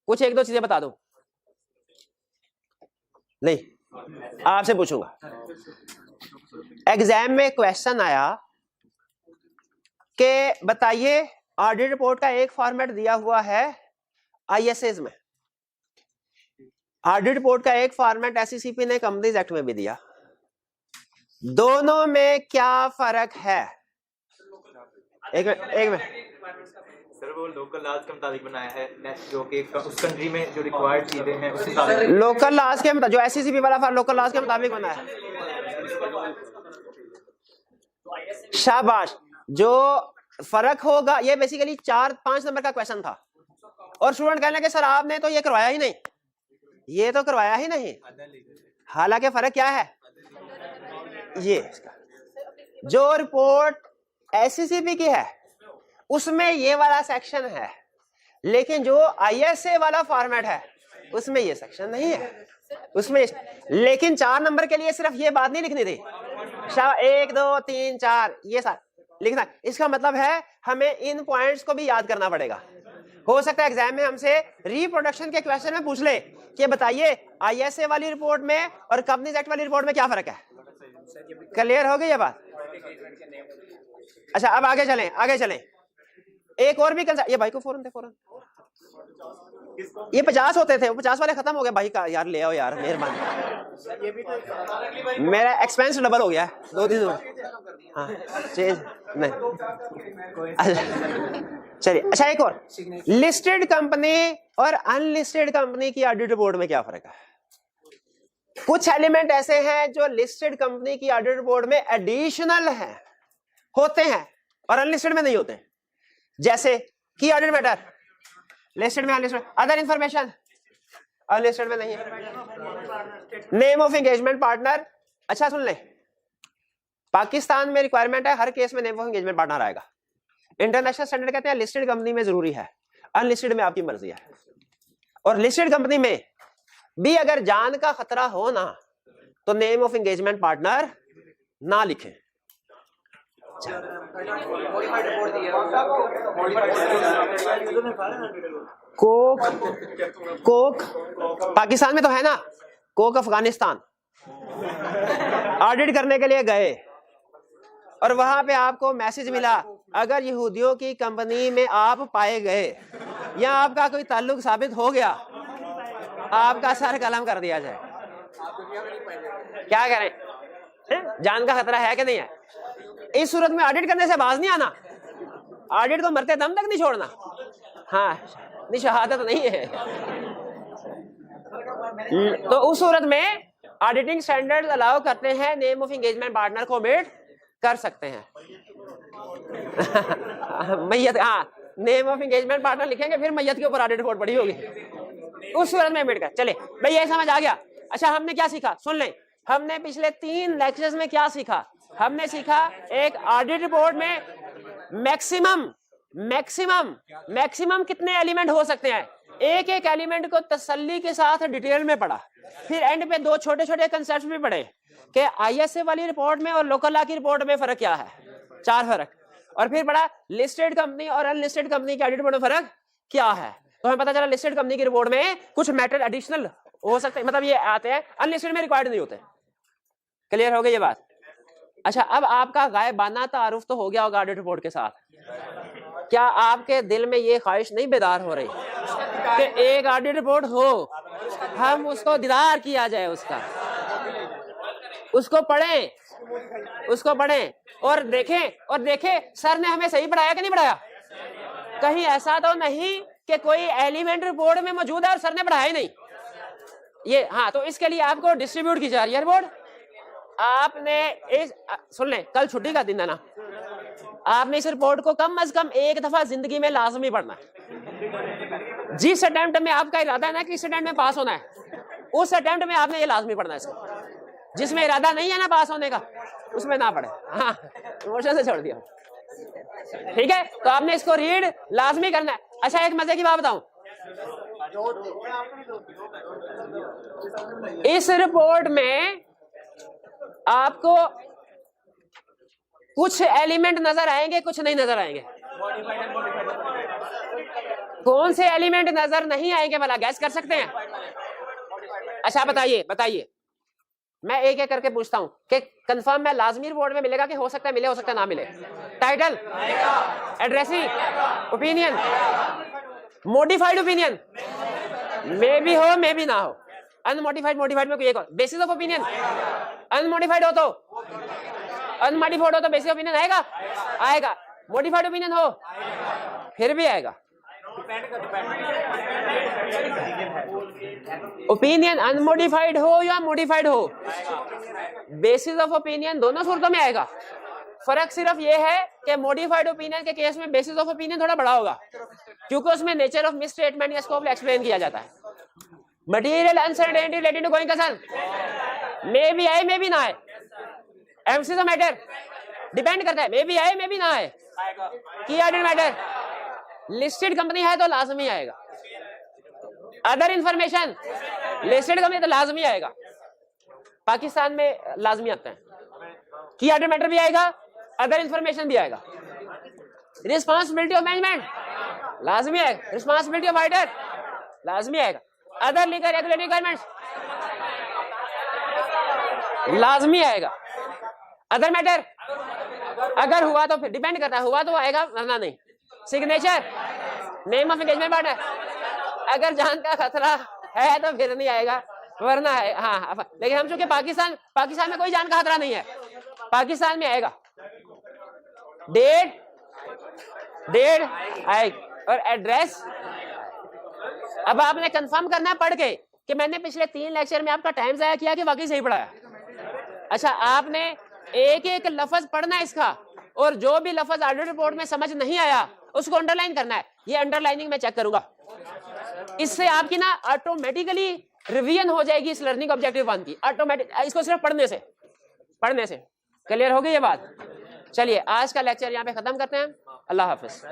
कुछ 1-2 चीजें बता दूं। नहीं, आपसे पूछूंगा, एग्जाम में क्वेश्चन आया कि बताइए ऑडिट रिपोर्ट का एक फॉर्मेट दिया हुआ है आईएसएस में, ऑडिट रिपोर्ट का एक फॉर्मेट एससीसीपी ने कंपनीज एक्ट में भी दिया, दोनों में क्या फर्क है? एक मिनट सर, वो लोकल लॉज के मुताबिक बनाया है, जो कि उस कंट्री में जो रिक्वायर्ड चीजें हैं उस मुताबिक। लोकल लॉज के मुताबिक, जो एससीसीपी वाला लोकल लॉज के मुताबिक बनाया है। शाबाश। जो फर्क होगा, ये बेसिकली 4-5 नंबर का क्वेश्चन था, और स्टूडेंट कहने लगे सर आपने तो ये करवाया ही नहीं, ये तो करवाया ही नहीं। हालांकि फर्क क्या है? ये जो रिपोर्ट एससीसीपी की है उसमें ये वाला सेक्शन है, लेकिन जो आईएसए वाला फॉर्मेट है उसमें ये सेक्शन नहीं है, उसमें। लेकिन 4 नंबर के लिए सिर्फ ये बात नहीं लिखनी थी, 1 2 3 4 ये सारा लिखना। इसका मतलब है हमें इन पॉइंट्स को भी याद करना पड़ेगा। हो सकता है एग्जाम में हमसे रिप्रोडक्शन के क्वेश्चन में पूछ ले कि बताइए आईएसए वाली रिपोर्ट में और कंपनीज एक्ट वाली रिपोर्ट में क्या फर्क है। क्लियर हो गई ये बात? अच्छा, अब आगे चलें। एक और भी ये भाई को फौरन ये 50 होते थे, 50 वाले खत्म हो गए भाई का, यार ले आओ यार, मेहरबानी। मेरा एक्सपेंस डबल हो गया 2-3 हाँ चेंज नहीं। चलिए, अच्छा एक और, लिस्टेड कंपनी और अनलिस्टेड कंपनी की ऑडिट रिपोर्ट में क्या फर्क है? कुछ एलिमेंट ऐसे हैं जो लिस्टेड कंपनी की ऑडिट रिपोर्ट में एडिशनल हैं, होते हैं, और अनलिस्टेड में नहीं होते। जैसे की ऑडिट मैटर लिस्टेड में, अनलिस्टेड, अदर इंफॉर्मेशन अनलिस्टेड में नहीं है। नेम ऑफ एंगेजमेंट पार्टनर, अच्छा सुन ले, पाकिस्तान में रिक्वायरमेंट है हर केस में नेम ऑफ एंगेजमेंट पार्टनर आएगा। इंटरनेशनल स्टैंडर्ड कहते हैं लिस्टेड कंपनी में जरूरी है, अनलिस्टेड में आपकी मर्जी है। और लिस्टेड कंपनी में भी अगर जान का खतरा हो ना तो नेम ऑफ एंगेजमेंट पार्टनर ना लिखें, कोक, कोक पाकिस्तान में तो है ना, कोक अफगानिस्तान ऑडिट करने के लिए गए और वहां पे आपको मैसेज मिला, अगर यहूदियों की कंपनी में आप पाए गए या आपका कोई ताल्लुक साबित हो गया, आपका सर कलम कर दिया जाए। क्या करें, जान का खतरा है कि नहीं है? इस सूरत में ऑडिट करने से बाज नहीं आना, ऑडिट को मरते दम तक नहीं छोड़ना। हाँ, नहीं शहादत नहीं है। तो उस सूरत में ऑडिटिंग स्टैंडर्ड्स अलाउ करते हैं नेम ऑफ एंगेजमेंट पार्टनर को ओमिट कर सकते हैं। मैयत, हाँ, नेम ऑफ एंगेजमेंट पार्टनर लिखेंगे, फिर मैयत के ऊपर ऑडिट रिपोर्ट पड़ी होगी, उस सूरत में ओमिट कर। चले भाई, ये समझ आ गया। अच्छा, हमने क्या सीखा सुन लें। हमने पिछले 3 लेक्चर्स में क्या सीखा? हमने सीखा एक ऑडिट रिपोर्ट में मैक्सिमम कितने एलिमेंट हो सकते हैं। एक एक एलिमेंट को तसल्ली के साथ डिटेल में पढ़ा, फिर एंड पे 2 छोटे छोटे कंसेप्ट भी पढ़े कि आईएसए वाली रिपोर्ट में और लोकल लॉ की रिपोर्ट में फर्क क्या है, 4 फर्क, और फिर पढ़ा लिस्टेड कंपनी और अनलिस्टेड कंपनी के ऑडिट रिपोर्ट में फर्क क्या है। तो हमें पता चला लिस्टेड कंपनी की रिपोर्ट में कुछ मैटर एडिशनल हो सकते हैं, मतलब ये आते हैं, अनलिस्टेड में रिक्वायर्ड नहीं होते। क्लियर हो गई ये बात? अच्छा, अब आपका गायबाना तारुफ तो हो गया होगा ऑडिट रिपोर्ट के साथ। क्या आपके दिल में ये ख्वाहिश नहीं बेदार हो रही कि एक ऑडिट रिपोर्ट हो, हम उसको दीदार किया जाए, उसको पढ़ें और देखें सर ने हमें सही पढ़ाया कि नहीं पढ़ाया। कहीं ऐसा तो नहीं कि कोई एलिमेंट रिपोर्ट में मौजूद है और सर ने पढ़ाया ही नहीं। ये हाँ, तो इसके लिए आपको डिस्ट्रीब्यूट की जा रही है रिपोर्ट। आपने इस सुन लें, कल छुट्टी का दिन है ना, आपने इस रिपोर्ट को कम से कम एक दफा जिंदगी में लाजमी पढ़ना है। जिस अटेम्प्ट में आपका इरादा है ना कि इस अटेम्प्ट में पास होना है, उस अटेम्प्ट में आपने ये लाजमी पढ़ना है इसको। जिसमें इरादा नहीं है ना पास होने का, उसमें ना पढ़े। हाँ, इमोशन से छोड़ दिया, ठीक है। तो आपने इसको रीड लाजमी करना है। अच्छा, एक मजे की बात बताऊं, इस रिपोर्ट में आपको कुछ एलिमेंट नजर आएंगे, कुछ नहीं नजर आएंगे। कौन से एलिमेंट नजर नहीं आएंगे भला गैस कर सकते हैं? अच्छा बताइए, मैं एक एक करके पूछता हूं कि कंफर्म में लाजमी रिपोर्ट में मिलेगा कि हो सकता है मिले, हो सकता है ना मिले। Title, addressing, opinion, modified opinion, may भी हो मे भी ना हो, अनमोडिफाइड, मोडिफाइड में कोई एक और, बेसिस ऑफ ओपिनियन, अनमोडिफाइड हो तो बेसिस ऑफ ओपिनियन आएगा, मॉडिफाइड ओपिनियन हो फिर भी आएगा। ओपिनियन अनमोडिफाइड हो या मॉडिफाइड हो, बेसिस ऑफ ओपिनियन दोनों सूरतों में आएगा। फर्क सिर्फ ये है कि मॉडिफाइड ओपिनियन के केस में बेसिस ऑफ ओपिनियन थोड़ा बड़ा होगा, क्योंकि उसमें नेचर ऑफ मिसस्टेटमेंट या स्कोप एक्सप्लेन किया जाता है। Material uncertainty related to going concern, may भी आए मे भी ना आए, एमसी ऑफ मैटर डिपेंड करता है, मे भी आए मे भी ना आए। की ऑडिट मैटर, लिस्टेड कंपनी है तो लाजमी आएगा। अदर इंफॉर्मेशन, लिस्टेड कंपनी तो लाजमी आएगा, पाकिस्तान में लाजमी आता है। की ऑडिट मैटर भी आएगा, अदर इंफॉर्मेशन भी आएगा। रिस्पांसिबिलिटी ऑफ मैनेजमेंट लाजमी आएगा, रिस्पांसिबिलिटी ऑफ ऑडिटर लाजमी आएगा, अदर लीगल रेगुलेटरी रिक्वायरमेंट्स लाजमी आएगा। अदर मैटर अगर हुआ तो फिर डिपेंड करता है, हुआ तो आएगा वरना नहीं। Signature, name of engagement partner, अगर जान का खतरा है तो फिर नहीं आएगा वरना है। हाँ, लेकिन हम चूंकि पाकिस्तान में कोई जान का खतरा नहीं है, पाकिस्तान में आएगा। डेट आएगी और एड्रेस। अब आपने कंफर्म करना है पढ़ के कि मैंने पिछले 3 लेक्चर में आपका टाइम जाया किया कि वाकई सही पढ़ाया। अच्छा, आपने एक एक लफ्ज पढ़ना है इसका, और जो भी लफ्ज ऑडिट रिपोर्ट में समझ नहीं आया उसको अंडरलाइन करना है। ये अंडरलाइनिंग मैं चेक करूंगा, इससे आपकी ना ऑटोमेटिकली रिवीजन हो जाएगी इस लर्निंग ऑब्जेक्टिव 1 की, ऑटोमेटिक, इसको सिर्फ पढ़ने से। क्लियर हो गई ये बात? चलिए आज का लेक्चर यहाँ पे खत्म करते हैं। अल्लाह हाफिज।